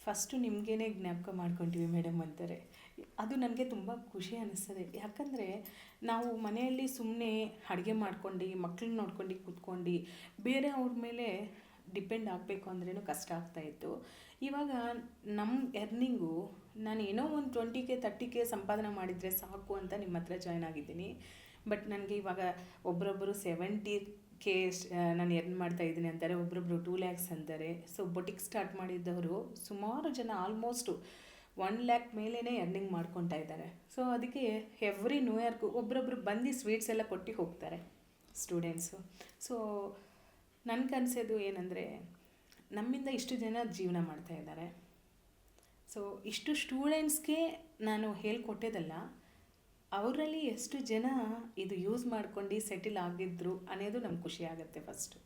ಫಸ್ಟು ನಿಮಗೇನೆ ಜ್ಞಾಪಕ ಮಾಡ್ಕೊತೀವಿ ಮೇಡಮ್ ಅಂತಾರೆ. ಅದು ನನಗೆ ತುಂಬ ಖುಷಿ ಅನ್ನಿಸ್ತದೆ. ಯಾಕಂದರೆ ನಾವು ಮನೆಯಲ್ಲಿ ಸುಮ್ಮನೆ ಅಡುಗೆ ಮಾಡ್ಕೊಂಡು ಮಕ್ಕಳನ್ನ ನೋಡ್ಕೊಂಡು ಕೂತ್ಕೊಂಡು ಬೇರೆ ಅವ್ರ ಮೇಲೆ ಡಿಪೆಂಡ್ ಆಗಬೇಕು ಅಂದ್ರೂ ಕಷ್ಟ ಆಗ್ತಾಯಿತ್ತು. ಇವಾಗ ನಮ್ಮ ಎರ್ನಿಂಗು ನಾನು ಏನೋ ಒಂದು 20K 30K ಸಂಪಾದನೆ ಮಾಡಿದರೆ ಸಾಕು ಅಂತ ನಿಮ್ಮ ಹತ್ರ ಜಾಯ್ನ್ ಆಗಿದ್ದೀನಿ. ಬಟ್ ನನಗೆ ಇವಾಗ ಒಬ್ಬರೊಬ್ಬರು 70K ನಾನು ಎರ್ನ್ ಮಾಡ್ತಾಯಿದ್ದೀನಿ ಅಂತಾರೆ, ಒಬ್ಬರೊಬ್ಬರು 2 lakhs ಅಂತಾರೆ. ಸೊ ಬೊಟಿಕ್ ಸ್ಟಾರ್ಟ್ ಮಾಡಿದ್ದವರು ಸುಮಾರು ಜನ ಆಲ್ಮೋಸ್ಟು 1 lakh ಮೇಲೇ ಎರ್ನಿಂಗ್ ಮಾಡ್ಕೊತಾ ಇದ್ದಾರೆ. ಸೊ ಅದಕ್ಕೆ ಎವ್ರಿ ನ್ಯೂ ಇಯರ್ಗೂ ಒಬ್ಬರೊಬ್ಬರು ಬಂದು ಸ್ವೀಟ್ಸ್ ಎಲ್ಲ ಕೊಟ್ಟು ಹೋಗ್ತಾರೆ ಸ್ಟೂಡೆಂಟ್ಸು. ಸೊ ನನಗೆ ಅನಿಸೋದು ಏನಂದರೆ, ನಮ್ಮಿಂದ ಇಷ್ಟು ಜನ ಜೀವನ ಮಾಡ್ತಾಯಿದ್ದಾರೆ. ಸೊ ಇಷ್ಟು ಸ್ಟೂಡೆಂಟ್ಸ್ಗೆ ನಾನು ಹೇಳ್ಕೊಟ್ಟೋದಲ್ಲ, ಅವರಲ್ಲಿ ಎಷ್ಟು ಜನ ಇದು ಯೂಸ್ ಮಾಡ್ಕೊಂಡು ಸೆಟಲ್ ಆಗಿದ್ರು ಅನ್ನೋದು ನಮ್ಗೆ ಖುಷಿ ಆಗುತ್ತೆ ಫಸ್ಟು.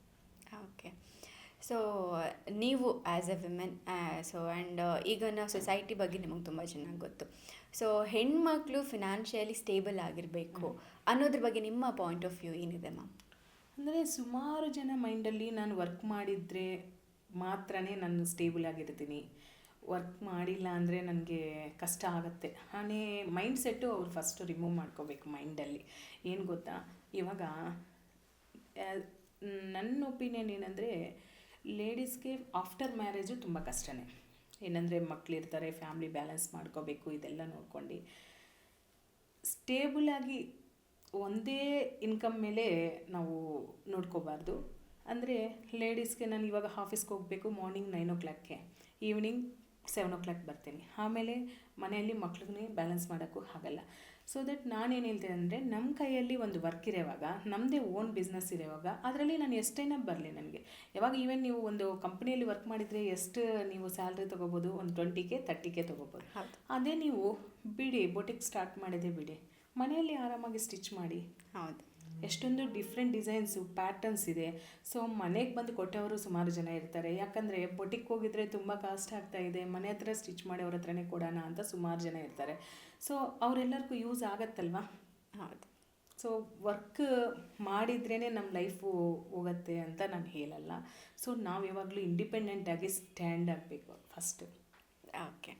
ಓಕೆ. ಸೊ ನೀವು as A women, so and ಈಗಿನ ಸೊಸೈಟಿ ಬಗ್ಗೆ ನಿಮಗೆ ತುಂಬ ಚೆನ್ನಾಗಿ ಗೊತ್ತು. ಸೊ ಹೆಣ್ಮಕ್ಳು ಫಿನಾನ್ಷಿಯಲಿ ಸ್ಟೇಬಲ್ ಆಗಿರಬೇಕು ಅನ್ನೋದ್ರ ಬಗ್ಗೆ ನಿಮ್ಮ ಪಾಯಿಂಟ್ ಆಫ್ ವ್ಯೂ ಏನಿದೆ ಮ್ಯಾಮ್? ಅಂದರೆ ಸುಮಾರು ಜನ ಮೈಂಡಲ್ಲಿ ನಾನು ವರ್ಕ್ ಮಾಡಿದರೆ ಮಾತ್ರನೇ ನಾನು ಸ್ಟೇಬಲ್ ಆಗಿರ್ತೀನಿ, ವರ್ಕ್ ಮಾಡಿಲ್ಲ ಅಂದರೆ ನನಗೆ ಕಷ್ಟ ಆಗುತ್ತೆ ಅನ್ನೋ ಮೈಂಡ್ ಸೆಟ್ಟು ಅವ್ರು ಫಸ್ಟು ರಿಮೂವ್ ಮಾಡ್ಕೋಬೇಕು ಮೈಂಡಲ್ಲಿ. ಏನು ಗೊತ್ತಾ, ಇವಾಗ ನನ್ನ ಒಪಿನಿಯನ್ ಏನಂದರೆ, ಲೇಡೀಸ್ಗೆ ಆಫ್ಟರ್ ಮ್ಯಾರೇಜು ತುಂಬ ಕಷ್ಟನೇ. ಏನಂದರೆ ಮಕ್ಕಳಿರ್ತಾರೆ, ಫ್ಯಾಮ್ಲಿ ಬ್ಯಾಲೆನ್ಸ್ ಮಾಡ್ಕೋಬೇಕು, ಇದೆಲ್ಲ ನೋಡ್ಕೊಂಡು ಸ್ಟೇಬಲಾಗಿ ಒಂದೇ ಇನ್ಕಮ್ ಮೇಲೆ ನಾವು ನೋಡ್ಕೋಬಾರ್ದು. ಅಂದರೆ ಲೇಡೀಸ್ಗೆ ನಾನು ಇವಾಗ ಆಫೀಸ್ಗೆ ಹೋಗಬೇಕು, ಮಾರ್ನಿಂಗ್ 9 o'clockಗೆ, ಈವ್ನಿಂಗ್ 7 o'clock ಬರ್ತೀನಿ. ಆಮೇಲೆ ಮನೆಯಲ್ಲಿ ಮಕ್ಳಿಗೆ ಬ್ಯಾಲೆನ್ಸ್ ಮಾಡೋಕ್ಕೂ ಆಗಲ್ಲ. ಸೊ ದಟ್ ನಾನೇನು ಹೇಳ್ತೀನಿ ಅಂದರೆ, ನಮ್ಮ ಕೈಯಲ್ಲಿ ಒಂದು ವರ್ಕ್ ಇರೋವಾಗ, ನಮ್ಮದೇ ಓನ್ ಬಿಸ್ನೆಸ್ ಇರೋವಾಗ ಅದರಲ್ಲಿ ನಾನು ಎಷ್ಟೇನ ಬರಲಿ ನನಗೆ. ಯಾವಾಗ ಈವನ್ ನೀವು ಒಂದು ಕಂಪ್ನಿಯಲ್ಲಿ ವರ್ಕ್ ಮಾಡಿದರೆ ಎಷ್ಟು ನೀವು ಸ್ಯಾಲ್ರಿ ತೊಗೋಬೋದು, ಒಂದು 20K 30K ತೊಗೋಬೋದು. ಅದೇ ನೀವು ಬಿಡಿ, ಬೊಟಿಕ್ ಸ್ಟಾರ್ಟ್ ಮಾಡಿದೆ ಬಿಡಿ, ಮನೆಯಲ್ಲಿ ಆರಾಮಾಗಿ ಸ್ಟಿಚ್ ಮಾಡಿ. ಹೌದು, ಎಷ್ಟೊಂದು ಡಿಫ್ರೆಂಟ್ ಡಿಸೈನ್ಸು ಪ್ಯಾಟರ್ನ್ಸ್ ಇದೆ. ಸೊ ಮನೆಗೆ ಬಂದು ಕೊಟ್ಟವರು ಸುಮಾರು ಜನ ಇರ್ತಾರೆ. ಯಾಕಂದರೆ ಬೊಟಿಕ್ ಹೋಗಿದ್ರೆ ತುಂಬ ಕಾಸ್ಟ್ ಆಗ್ತಾಯಿದೆ, ಮನೆ ಹತ್ರ ಸ್ಟಿಚ್ ಮಾಡಿ ಅವ್ರ ಹತ್ರನೇ ಕೊಡೋಣ ಅಂತ ಸುಮಾರು ಜನ ಇರ್ತಾರೆ. ಸೊ ಅವರೆಲ್ಲರಿಗೂ ಯೂಸ್ ಆಗತ್ತಲ್ವ. ಹೌದು. ಸೊ ವರ್ಕ್ ಮಾಡಿದ್ರೇ ನಮ್ಮ ಲೈಫು ಹೋಗುತ್ತೆ ಅಂತ ನಾನು ಹೇಳಲ್ಲ. ಸೊ ನಾವು ಯಾವಾಗಲೂ ಇಂಡಿಪೆಂಡೆಂಟಾಗಿ ಸ್ಟ್ಯಾಂಡ್ ಆಗಬೇಕು ಫಸ್ಟು. ಓಕೆ.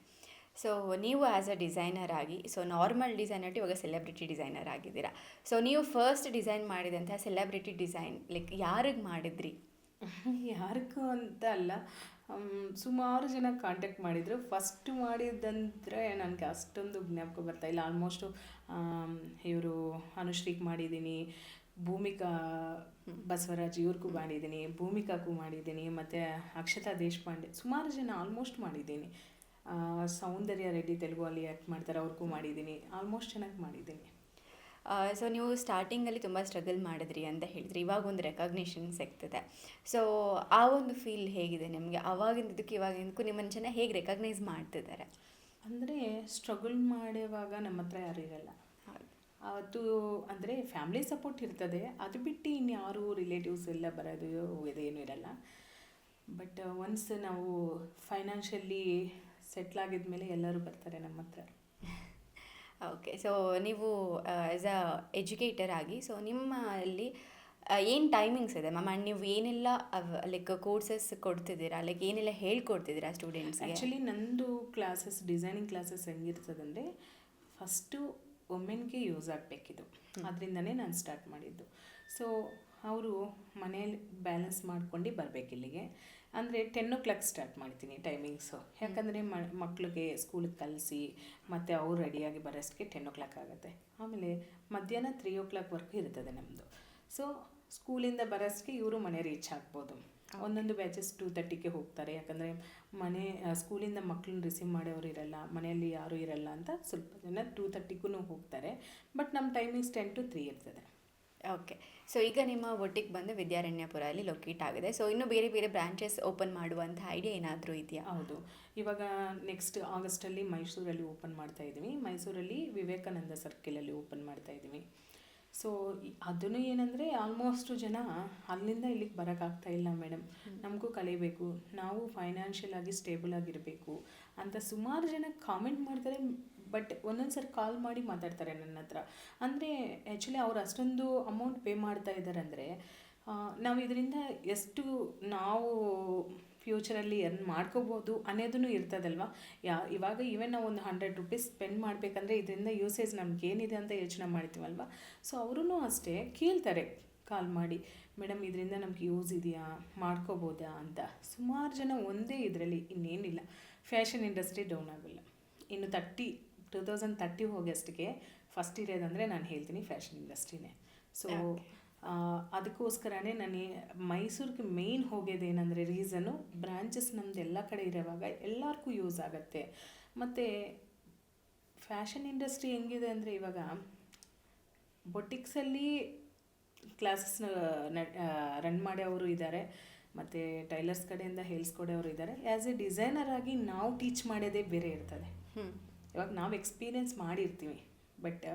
ಸೊ ನೀವು ಆ್ಯಸ್ ಅ ಡಿಸೈನರ್ ಆಗಿ, ಸೊ ನಾರ್ಮಲ್ ಡಿಸೈನರ್ ಇವಾಗ ಸೆಲೆಬ್ರಿಟಿ ಡಿಸೈನರ್ ಆಗಿದ್ದೀರಾ. ಸೊ ನೀವು ಫಸ್ಟ್ ಡಿಸೈನ್ ಮಾಡಿದಂಥ ಸೆಲೆಬ್ರಿಟಿ ಡಿಸೈನ್ ಲೈಕ್ ಯಾರಿಗೆ ಮಾಡಿದ್ರಿ? ಯಾರಿಗೂ ಅಂತ ಅಲ್ಲ, ಸುಮಾರು ಜನ ಕಾಂಟ್ಯಾಕ್ಟ್ ಮಾಡಿದರು. ಫಸ್ಟ್ ಮಾಡಿದ್ದಂದರೆ ನನಗೆ ಅಷ್ಟೊಂದು ಜ್ಞಾಪಕ ಬರ್ತಾಯಿಲ್ಲ. ಆಲ್ಮೋಸ್ಟು ಇವರು ಅನುಶ್ರೀಗೆ ಮಾಡಿದ್ದೀನಿ, ಭೂಮಿಕಾ ಬಸವರಾಜ್ ಇವ್ರಿಗೂ ಮಾಡಿದ್ದೀನಿ, ಭೂಮಿಕಾಗೂ ಮಾಡಿದ್ದೀನಿ, ಮತ್ತು ಅಕ್ಷತಾ ದೇಶಪಾಂಡೆ, ಸುಮಾರು ಜನ ಆಲ್ಮೋಸ್ಟ್ ಮಾಡಿದ್ದೀನಿ. ಸೌಂದರ್ಯ ರೆಡ್ಡಿ ತೆಲುಗು ಅಲ್ಲಿ ಆ್ಯಕ್ಟ್ ಮಾಡ್ತಾರೆ, ಅವ್ರಿಗೂ ಮಾಡಿದ್ದೀನಿ, ಆಲ್ಮೋಸ್ಟ್ ಚೆನ್ನಾಗಿ ಮಾಡಿದ್ದೀನಿ. ಸೊ ನೀವು ಸ್ಟಾರ್ಟಿಂಗಲ್ಲಿ ತುಂಬ ಸ್ಟ್ರಗಲ್ ಮಾಡಿದ್ರಿ ಅಂತ ಹೇಳಿದ್ರಿ, ಇವಾಗ ಒಂದು ರೆಕಗ್ನಿಷನ್ ಸಿಗ್ತಿದೆ. ಸೊ ಆ ಒಂದು ಫೀಲ್ ಹೇಗಿದೆ ನಿಮಗೆ? ಅವಾಗಿಂದಕ್ಕೆ ಇವಾಗಿಂದಕ್ಕೂ ನಿಮ್ಮನ್ನು ಜನ ಹೇಗೆ ರೆಕಗ್ನೈಸ್ ಮಾಡ್ತಿದ್ದಾರೆ? ಅಂದರೆ ಸ್ಟ್ರಗಲ್ ಮಾಡುವಾಗ ನಮ್ಮ ಹತ್ರ ಯಾರು ಇರಲ್ಲ. ಅವತ್ತು ಅಂದರೆ ಫ್ಯಾಮಿಲಿ ಸಪೋರ್ಟ್ ಇರ್ತದೆ, ಅದು ಬಿಟ್ಟು ಇನ್ಯಾರು ರಿಲೇಟಿವ್ಸ್ ಎಲ್ಲ ಬರೋದು ಇದೇನು ಇರಲ್ಲ. ಬಟ್ ಒನ್ಸ್ ನಾವು ಫೈನಾನ್ಷಿಯಲಿ ಸೆಟ್ಲ್ ಆಗಿದ್ಮೇಲೆ ಎಲ್ಲರೂ ಬರ್ತಾರೆ ನಮ್ಮ ಹತ್ರ. ಓಕೆ, ಸೊ ನೀವು ಆ್ಯಸ್ ಅ ಎಜುಕೇಟರ್ ಆಗಿ, ಸೊ ನಿಮ್ಮಲ್ಲಿ ಏನು ಟೈಮಿಂಗ್ಸ್ ಇದೆ ಮ್ಯಾಮ್? ಆ್ಯಂಡ್ ನೀವು ಏನೆಲ್ಲ ಲೈಕ್ ಕೋರ್ಸಸ್ ಕೊಡ್ತಿದ್ದೀರಾ, ಲೈಕ್ ಏನೆಲ್ಲ ಹೇಳ್ಕೊಡ್ತಿದ್ದೀರಾ ಸ್ಟೂಡೆಂಟ್ಸ್ಗೆ? ಆ್ಯಕ್ಚುಲಿ ನಂದು ಕ್ಲಾಸಸ್, ಡಿಸೈನಿಂಗ್ ಕ್ಲಾಸಸ್ ಹೆಂಗಿರ್ತದಂದರೆ, ಫಸ್ಟು ವುಮೆನ್ಗೆ ಯೂಸ್ ಆಗಬೇಕಿದು, ಅದರಿಂದನೇ ನಾನು ಸ್ಟಾರ್ಟ್ ಮಾಡಿದ್ದು. ಸೊ ಅವರು ಮನೇಲಿ ಬ್ಯಾಲೆನ್ಸ್ ಮಾಡ್ಕೊಂಡು ಬರಬೇಕು ಇಲ್ಲಿಗೆ. ಅಂದರೆ 10 o'clock ಸ್ಟಾರ್ಟ್ ಮಾಡ್ತೀನಿ ಟೈಮಿಂಗ್ಸು, ಯಾಕಂದರೆ ಮಕ್ಕಳಿಗೆ ಸ್ಕೂಲಿಗೆ ಕಲಿಸಿ ಮತ್ತು ಅವ್ರು ರೆಡಿಯಾಗಿ ಬರೋಷ್ಟಕ್ಕೆ 10 o'clock ಆಗುತ್ತೆ. ಆಮೇಲೆ ಮಧ್ಯಾಹ್ನ 3 o'clockವರೆಗೂ ಇರ್ತದೆ ನಮ್ಮದು. ಸೊ ಸ್ಕೂಲಿಂದ ಬರೋಷ್ಟಕ್ಕೆ ಇವರು ಮನೆ ರೀಚ್ ಆಗ್ಬೋದು. ಒಂದೊಂದು ಬ್ಯಾಚಸ್ 2:30ಗೆ ಹೋಗ್ತಾರೆ, ಯಾಕಂದರೆ ಸ್ಕೂಲಿಂದ ಮಕ್ಕಳನ್ನ ರಿಸೀವ್ ಮಾಡೋರು ಇರಲ್ಲ, ಮನೆಯಲ್ಲಿ ಯಾರೂ ಇರಲ್ಲ ಅಂತ ಸ್ವಲ್ಪ ಜನ 2:30ಗೂ ಹೋಗ್ತಾರೆ. ಬಟ್ ನಮ್ಮ ಟೈಮಿಂಗ್ಸ್ 10 to 3 ಇರ್ತದೆ. ಓಕೆ, ಸೊ ಈಗ ನಿಮ್ಮ ಒಟ್ಟಿಗೆ ಬಂದು ವಿದ್ಯಾರಣ್ಯಪುರ ಅಲ್ಲಿ ಲೊಕೇಟ್ ಆಗಿದೆ. ಸೊ ಇನ್ನೂ ಬೇರೆ ಬೇರೆ ಬ್ರಾಂಚಸ್ ಓಪನ್ ಮಾಡುವಂಥ ಐಡಿಯಾ ಏನಾದರೂ ಇದೆಯಾ? ಹೌದು, ಇವಾಗ ನೆಕ್ಸ್ಟ್ ಆಗಸ್ಟಲ್ಲಿ ಮೈಸೂರಲ್ಲಿ ಓಪನ್ ಮಾಡ್ತಾ ಇದ್ದೀವಿ. ಮೈಸೂರಲ್ಲಿ ವಿವೇಕಾನಂದ ಸರ್ಕಲಲ್ಲಿ ಓಪನ್ ಮಾಡ್ತಾ ಇದ್ದೀವಿ. ಸೊ ಅದನ್ನು ಏನಂದರೆ ಆಲ್ಮೋಸ್ಟ್ ಜನ ಅಲ್ಲಿಂದ ಇಲ್ಲಿಗೆ ಬರೋಕ್ಕಾಗ್ತಾ ಇಲ್ಲ ಮೇಡಮ್, ನಮಗೂ ಕಲಿಬೇಕು, ನಾವು ಫೈನಾನ್ಷಿಯಲ್ ಆಗಿ ಸ್ಟೇಬಲ್ ಆಗಿರಬೇಕು ಅಂತ ಸುಮಾರು ಜನ ಕಾಮೆಂಟ್ ಮಾಡ್ತಾರೆ. ಬಟ್ ಒಂದೊಂದು ಸರಿ ಕಾಲ್ ಮಾಡಿ ಮಾತಾಡ್ತಾರೆ ನನ್ನ ಹತ್ರ. ಅಂದರೆ ಆ್ಯಕ್ಚುಲಿ ಅವ್ರು ಅಷ್ಟೊಂದು ಅಮೌಂಟ್ ಪೇ ಮಾಡ್ತಾ ಇದ್ದಾರೆ ಅಂದರೆ ನಾವು ಇದರಿಂದ ಎಷ್ಟು ನಾವು ಫ್ಯೂಚರಲ್ಲಿ ಎರ್ನ್ ಮಾಡ್ಕೋಬೋದು ಅನ್ನೋದೂ ಇರ್ತದಲ್ವ. ಇವಾಗ ಈವನ್ ನಾವು ಒಂದು 100 rupees ಸ್ಪೆಂಡ್ ಮಾಡಬೇಕಂದ್ರೆ ಇದರಿಂದ ಯೂಸೇಜ್ ನಮಗೇನಿದೆ ಅಂತ ಯೋಚನೆ ಮಾಡ್ತೀವಲ್ವ. ಸೊ ಅವರೂ ಅಷ್ಟೇ ಕೇಳ್ತಾರೆ ಕಾಲ್ ಮಾಡಿ, ಮೇಡಮ್ ಇದರಿಂದ ನಮ್ಗೆ ಯೂಸ್ ಇದೆಯಾ, ಮಾಡ್ಕೋಬೋದಾ ಅಂತ. ಸುಮಾರು ಜನ ಒಂದೇ ಇದರಲ್ಲಿ, ಇನ್ನೇನಿಲ್ಲ, ಫ್ಯಾಷನ್ ಇಂಡಸ್ಟ್ರಿ ಡೌನ್ ಆಗೋಲ್ಲ. ಇನ್ನು 2030 ಹೋಗೋಷ್ಟಕ್ಕೆ ಫಸ್ಟ್ ಇರೋದಂದರೆ ನಾನು ಹೇಳ್ತೀನಿ ಫ್ಯಾಷನ್ ಇಂಡಸ್ಟ್ರಿನೇ. ಸೊ ಅದಕ್ಕೋಸ್ಕರನೇ ನಾನು ಮೈಸೂರಿಗೆ ಮೇಯ್ನ್ ಹೋಗೋದೇನೆಂದರೆ ರೀಸನ್ನು, ಬ್ರಾಂಚಸ್ ನಮ್ಮದು ಎಲ್ಲ ಕಡೆ ಇರೋವಾಗ ಎಲ್ಲರಿಗೂ ಯೂಸ್ ಆಗುತ್ತೆ. ಮತ್ತು ಫ್ಯಾಷನ್ ಇಂಡಸ್ಟ್ರಿ ಹೆಂಗಿದೆ ಅಂದರೆ ಇವಾಗ ಬೊಟಿಕ್ಸಲ್ಲಿ ಕ್ಲಾಸಸ್ನ ರನ್ ಮಾಡೋರು ಇದ್ದಾರೆ, ಮತ್ತು ಟೈಲರ್ಸ್ ಕಡೆಯಿಂದ ಹೇಳಿಸ್ಕೊಡೋರು ಇದ್ದಾರೆ. ಆ್ಯಸ್ ಎ ಡಿಸೈನರ್ ಆಗಿ ನಾವು ಟೀಚ್ ಮಾಡೋದೇ ಬೇರೆ ಇರ್ತದೆ. ಇವಾಗ ನಾವು ಎಕ್ಸ್ಪೀರಿಯೆನ್ಸ್ ಮಾಡಿರ್ತೀವಿ. ಬಟ್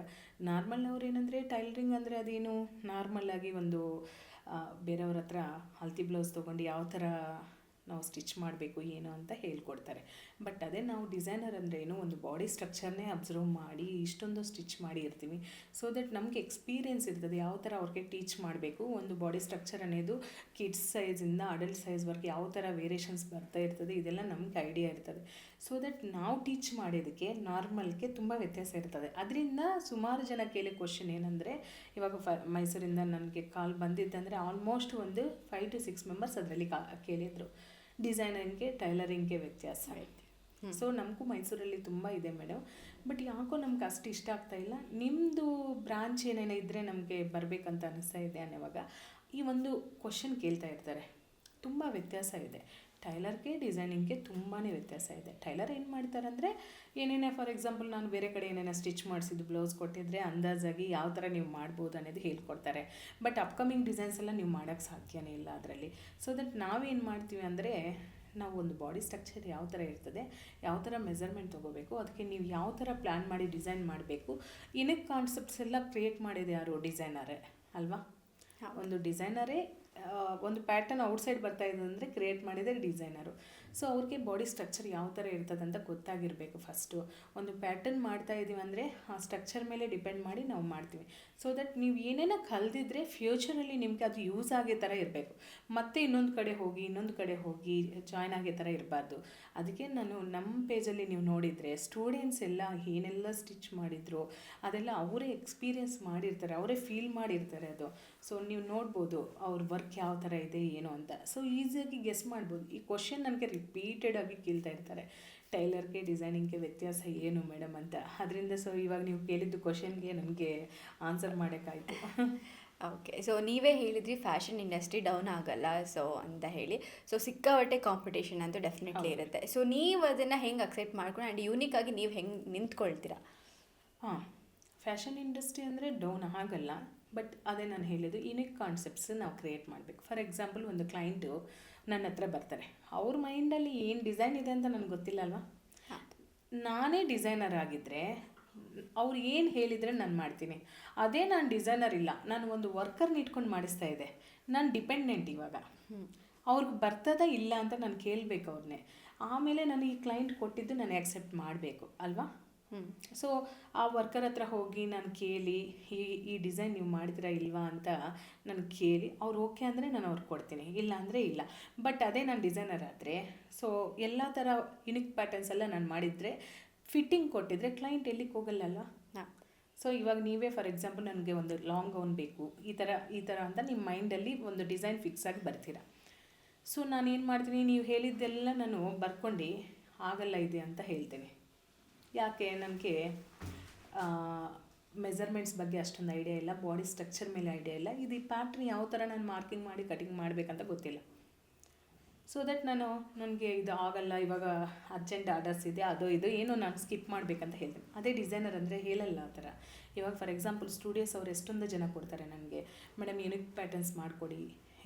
ನಾರ್ಮಲ್ ಅವ್ರು ಏನಂದರೆ ಟೈಲರಿಂಗ್ ಅಂದರೆ ಅದೇನು ನಾರ್ಮಲ್ಲಾಗಿ ಒಂದು ಬೇರೆಯವ್ರ ಹತ್ರ ಹಲ್ತಿ ಬ್ಲೌಸ್ ತೊಗೊಂಡು ಯಾವ ಥರ ನಾವು ಸ್ಟಿಚ್ ಮಾಡಬೇಕು ಏನು ಅಂತ ಹೇಳ್ಕೊಡ್ತಾರೆ. ಬಟ್ ಅದೇ ನಾವು ಡಿಸೈನರ್ ಅಂದರೆ ಏನು, ಒಂದು ಬಾಡಿ ಸ್ಟ್ರಕ್ಚರ್ನೇ ಅಬ್ಸರ್ವ್ ಮಾಡಿ ಇಷ್ಟೊಂದು ಸ್ಟಿಚ್ ಮಾಡಿ ಇರ್ತೀವಿ. ಸೊ ದಟ್ ನಮಗೆ ಎಕ್ಸ್ಪೀರಿಯೆನ್ಸ್ ಇರ್ತದೆ ಯಾವ ಥರ ಅವ್ರಿಗೆ ಟೀಚ್ ಮಾಡಬೇಕು. ಒಂದು ಬಾಡಿ ಸ್ಟ್ರಕ್ಚರ್ ಅನ್ನೋದು ಕಿಡ್ಸ್ ಸೈಜಿಂದ ಅಡಲ್ಟ್ ಸೈಜ್ವರೆಗೆ ಯಾವ ಥರ ವೇರಿಯೇಷನ್ಸ್ ಬರ್ತಾ ಇರ್ತದೆ, ಇದೆಲ್ಲ ನಮ್ಗೆ ಐಡಿಯಾ ಇರ್ತದೆ. ಸೊ ದಟ್ ನಾವು ಟೀಚ್ ಮಾಡೋದಕ್ಕೆ ನಾರ್ಮಲ್ಗೆ ತುಂಬ ವ್ಯತ್ಯಾಸ ಇರ್ತದೆ. ಅದರಿಂದ ಸುಮಾರು ಜನ ಕೇಳೋ ಕ್ವಶನ್ ಏನಂದರೆ, ಇವಾಗ ಮೈಸೂರಿಂದ ನನಗೆ ಕಾಲ್ ಬಂದಿದ್ದಂದರೆ ಆಲ್ಮೋಸ್ಟ್ ಒಂದು 5 to 6 ಮೆಂಬರ್ಸ್ ಅದರಲ್ಲಿ ಕೇಳಿದರು, ಡಿಸೈನರಿಂಗ್ಗೆ ಟೈಲರಿಂಗ್ಗೆ ವ್ಯತ್ಯಾಸ. ಸೊ ನಮಗೂ ಮೈಸೂರಲ್ಲಿ ತುಂಬ ಇದೆ ಮೇಡಮ್, ಬಟ್ ಯಾಕೋ ನಮ್ಗೆ ಅಷ್ಟು ಇಷ್ಟ ಆಗ್ತಾಯಿಲ್ಲ. ನಿಮ್ಮದು ಬ್ರಾಂಚ್ ಏನೇನೋ ಇದ್ದರೆ ನಮಗೆ ಬರಬೇಕಂತ ಅನ್ನಿಸ್ತಾ ಇದೆ ಅನ್ನೋವಾಗ ಈ ಒಂದು ಕ್ವಶನ್ ಕೇಳ್ತಾ ಇರ್ತಾರೆ. ತುಂಬ ವ್ಯತ್ಯಾಸ ಇದೆ, ಟೈಲರ್ಗೆ ಡಿಸೈನಿಂಗ್ಗೆ ತುಂಬಾ ವ್ಯತ್ಯಾಸ ಇದೆ. ಟೈಲರ್ ಏನು ಮಾಡ್ತಾರಂದರೆ, ಏನೇನೇ ಫಾರ್ ಎಕ್ಸಾಂಪಲ್ ನಾನು ಬೇರೆ ಕಡೆ ಏನೇನೋ ಸ್ಟಿಚ್ ಮಾಡಿಸಿದ್ದು ಬ್ಲೌಸ್ ಕೊಟ್ಟಿದ್ರೆ ಅಂದಾಜಾಗಿ ಯಾವ ಥರ ನೀವು ಮಾಡ್ಬೋದು ಅನ್ನೋದು ಹೇಳ್ಕೊಡ್ತಾರೆ. ಬಟ್ ಅಪ್ಕಮಿಂಗ್ ಡಿಸೈನ್ಸ್ ಎಲ್ಲ ನೀವು ಮಾಡೋಕ್ಕೆ ಸಾಧ್ಯನೇ ಇಲ್ಲ ಅದರಲ್ಲಿ. ಸೊ ದಟ್ ನಾವೇನು ಮಾಡ್ತೀವಿ ಅಂದರೆ, ನಾವು ಒಂದು ಬಾಡಿ ಸ್ಟ್ರಕ್ಚರ್ ಯಾವ ಥರ ಇರ್ತದೆ, ಯಾವ ಥರ ಮೆಜರ್ಮೆಂಟ್ ತೊಗೋಬೇಕು, ಅದಕ್ಕೆ ನೀವು ಯಾವ ಥರ ಪ್ಲ್ಯಾನ್ ಮಾಡಿ ಡಿಸೈನ್ ಮಾಡಬೇಕು, ಯುನಿಕ್ ಕಾನ್ಸೆಪ್ಟ್ಸ್ ಎಲ್ಲ ಕ್ರಿಯೇಟ್ ಮಾಡಿದೆ ಯಾರು, ಡಿಸೈನರೇ ಅಲ್ವಾ. ಒಂದು ಡಿಸೈನರೇ ಒಂದು ಪ್ಯಾಟರ್ನ್ ಔಟ್ಸೈಡ್ ಬರ್ತಾ ಇದೆ ಅಂದರೆ ಕ್ರಿಯೇಟ್ ಮಾಡಿದರೆ ಡಿಸೈನರು. ಸೊ ಅವ್ರಿಗೆ ಬಾಡಿ ಸ್ಟ್ರಕ್ಚರ್ ಯಾವ ಥರ ಇರ್ತದೆ ಅಂತ ಗೊತ್ತಾಗಿರಬೇಕು. ಫಸ್ಟು ಒಂದು ಪ್ಯಾಟರ್ನ್ ಮಾಡ್ತಾ ಇದ್ದೀವಿ ಅಂದರೆ ಆ ಸ್ಟ್ರಕ್ಚರ್ ಮೇಲೆ ಡಿಪೆಂಡ್ ಮಾಡಿ ನಾವು ಮಾಡ್ತೀವಿ. ಸೊ ದಟ್ ನೀವು ಏನೇನೋ ಕಲ್ತಿದ್ರೆ ಫ್ಯೂಚರಲ್ಲಿ ನಿಮಗೆ ಅದು ಯೂಸ್ ಆಗೋ ಥರ ಇರಬೇಕು. ಮತ್ತು ಇನ್ನೊಂದು ಕಡೆ ಹೋಗಿ ಜಾಯ್ನ್ ಆಗೋ ಥರ ಇರಬಾರ್ದು. ಅದಕ್ಕೆ ನಾನು ನಮ್ಮ ಪೇಜಲ್ಲಿ ನೀವು ನೋಡಿದರೆ ಸ್ಟೂಡೆಂಟ್ಸ್ ಎಲ್ಲ ಏನೆಲ್ಲ ಸ್ಟಿಚ್ ಮಾಡಿದ್ರು ಅದೆಲ್ಲ ಅವರೇ ಎಕ್ಸ್ಪೀರಿಯೆನ್ಸ್ ಮಾಡಿರ್ತಾರೆ, ಅವರೇ ಫೀಲ್ ಮಾಡಿರ್ತಾರೆ ಅದು. ಸೊ ನೀವು ನೋಡ್ಬೋದು ಅವ್ರ ವರ್ಕ್ ಯಾವ ಥರ ಇದೆ ಏನು ಅಂತ. ಸೊ ಈಸಿಯಾಗಿ ಗೆಸ್ ಮಾಡ್ಬೋದು. ಈ ಕ್ವಶನ್ ನನಗೆ ರಿಪೀಟೆಡ್ ಆಗಿ ಕೇಳ್ತಾ ಇರ್ತಾರೆ, ಟೈಲರ್ಗೆ ಡಿಸೈನಿಂಗ್ಗೆ ವ್ಯತ್ಯಾಸ ಏನು ಮೇಡಮ್ ಅಂತ. ಅದರಿಂದ ಸೊ ಇವಾಗ ನೀವು ಕೇಳಿದ್ದು ಕ್ವಶನ್ಗೆ ನನಗೆ ಆನ್ಸರ್ ಮಾಡೋಕ್ಕಾಯ್ತು. ಓಕೆ, ಸೊ ನೀವೇ ಹೇಳಿದ್ರಿ ಫ್ಯಾಷನ್ ಇಂಡಸ್ಟ್ರಿ ಡೌನ್ ಆಗಲ್ಲ ಸೊ ಅಂತ ಹೇಳಿ. ಸೊ ಸಿಕ್ಕಾಪಟ್ಟೆ ಕಾಂಪಿಟೇಷನ್ ಅಂತೂ ಡೆಫಿನೆಟ್ಲಿ ಇರುತ್ತೆ. ಸೊ ನೀವು ಅದನ್ನು ಹೆಂಗೆ ಅಕ್ಸೆಪ್ಟ್ ಮಾಡ್ಕೊಂಡು ಆ್ಯಂಡ್ ಯೂನಿಕ್ ಆಗಿ ನೀವು ಹೆಂಗೆ ನಿಂತ್ಕೊಳ್ತೀರಾ? ಹಾಂ, ಫ್ಯಾಷನ್ ಇಂಡಸ್ಟ್ರಿ ಅಂದರೆ ಡೌನ್ ಆಗಲ್ಲ, ಬಟ್ ಅದೇ ನಾನು ಹೇಳಿದ್ದು ಯುನಿಕ್ ಕಾನ್ಸೆಪ್ಟ್ಸ್ ನಾವು ಕ್ರಿಯೇಟ್ ಮಾಡಬೇಕು. ಫಾರ್ ಎಕ್ಸಾಂಪಲ್, ಒಂದು ಕ್ಲೈಂಟು ನನ್ನ ಹತ್ರ ಬರ್ತಾರೆ, ಅವ್ರ ಮೈಂಡಲ್ಲಿ ಏನು ಡಿಸೈನ್ ಇದೆ ಅಂತ ನನಗೆ ಗೊತ್ತಿಲ್ಲ ಅಲ್ವಾ. ನಾನೇ ಡಿಸೈನರ್ ಆಗಿದ್ದರೆ ಅವ್ರು ಏನು ಹೇಳಿದರೆ ನಾನು ಮಾಡ್ತೀನಿ. ಅದೇ ನಾನು ಡಿಸೈನರ್ ಇಲ್ಲ, ನಾನು ಒಂದು ವರ್ಕರ್ನ ಇಟ್ಕೊಂಡು ಮಾಡಿಸ್ತಾ ಇದ್ದೆ, ನಾನು ಡಿಪೆಂಡೆಂಟ್ ಇವಾಗ. ಅವ್ರಿಗೆ ಬರ್ತದ ಇಲ್ಲ ಅಂತ ನಾನು ಕೇಳಬೇಕು ಅವ್ರನ್ನೇ. ಆಮೇಲೆ ನನಗೆ ಈ ಕ್ಲೈಂಟ್ ಕೊಟ್ಟಿದ್ದು ನಾನು ಆ್ಯಕ್ಸೆಪ್ಟ್ ಮಾಡಬೇಕು ಅಲ್ವಾ. ಸೊ ಆ ವರ್ಕರ್ ಹತ್ರ ಹೋಗಿ ನಾನು ಕೇಳಿ ಈ ಡಿಸೈನ್ ನೀವು ಮಾಡಿದಿರಾ ಇಲ್ವಾ ಅಂತ ನಾನು ಕೇಳಿ ಅವ್ರು ಓಕೆ ಅಂದರೆ ನಾನು ಅವ್ರಿಗೆ ಕೊಡ್ತೀನಿ, ಇಲ್ಲ ಅಂದರೆ ಇಲ್ಲ. ಬಟ್ ಅದೇ ನಾನು ಡಿಸೈನರ್ ಆದರೆ ಸೊ ಎಲ್ಲ ಥರ ಯುನಿಕ್ ಪ್ಯಾಟರ್ನ್ಸ್ ಎಲ್ಲ ನಾನು ಮಾಡಿದರೆ ಫಿಟ್ಟಿಂಗ್ ಕೊಟ್ಟಿದ್ರೆ ಕ್ಲೈಂಟ್ ಎಲ್ಲಿಗೆ ಹೋಗಲ್ಲಲ್ವ. ಸೊ ಇವಾಗ ನೀವೇ ಫಾರ್ ಎಕ್ಸಾಂಪಲ್ ನನಗೆ ಒಂದು ಲಾಂಗ್ ಗೌನ್ ಬೇಕು ಈ ಥರ ಅಂತ ನಿಮ್ಮ ಮೈಂಡಲ್ಲಿ ಒಂದು ಡಿಸೈನ್ ಫಿಕ್ಸ್ ಆಗಿ ಬರ್ತೀರಾ. ಸೊ ನಾನು ಏನು ಮಾಡ್ತೀನಿ, ನೀವು ಹೇಳಿದ್ದೆಲ್ಲ ನಾನು ಬರ್ಕೊಂಡು ಆಗಲ್ಲ ಇದೆ ಅಂತ ಹೇಳ್ತೀನಿ. ಯಾಕೆ, ನನಗೆ ಮೆಜರ್ಮೆಂಟ್ಸ್ ಬಗ್ಗೆ ಅಷ್ಟೊಂದು ಐಡಿಯಾ ಇಲ್ಲ, ಬಾಡಿ ಸ್ಟ್ರಕ್ಚರ್ ಮೇಲೆ ಐಡಿಯಾ ಇಲ್ಲ, ಇದು ಈ ಪ್ಯಾಟ್ರನ್ ಯಾವ ಥರ ನಾನು ಮಾರ್ಕಿಂಗ್ ಮಾಡಿ ಕಟಿಂಗ್ ಮಾಡಬೇಕಂತ ಗೊತ್ತಿಲ್ಲ. ಸೊ ದಟ್ ನನಗೆ ಇದು ಆಗಲ್ಲ, ಇವಾಗ ಅರ್ಜೆಂಟ್ ಆರ್ಡರ್ಸ್ ಇದೆ, ಅದು ಇದು ಏನೋ ನಾನು ಸ್ಕಿಪ್ ಮಾಡಬೇಕಂತ ಹೇಳ್ತೀನಿ. ಅದೇ ಡಿಸೈನರ್ ಅಂದರೆ ಹೇಳಲ್ಲ ಆ ಥರ. ಇವಾಗ ಫಾರ್ ಎಕ್ಸಾಂಪಲ್ ಸ್ಟುಡಿಯೋಸ್ ಅವ್ರು ಎಷ್ಟೊಂದು ಜನ ಕೊಡ್ತಾರೆ ನನಗೆ, ಮೇಡಮ್ ಯುನಿಕ್ ಪ್ಯಾಟರ್ನ್ಸ್ ಮಾಡಿಕೊಡಿ.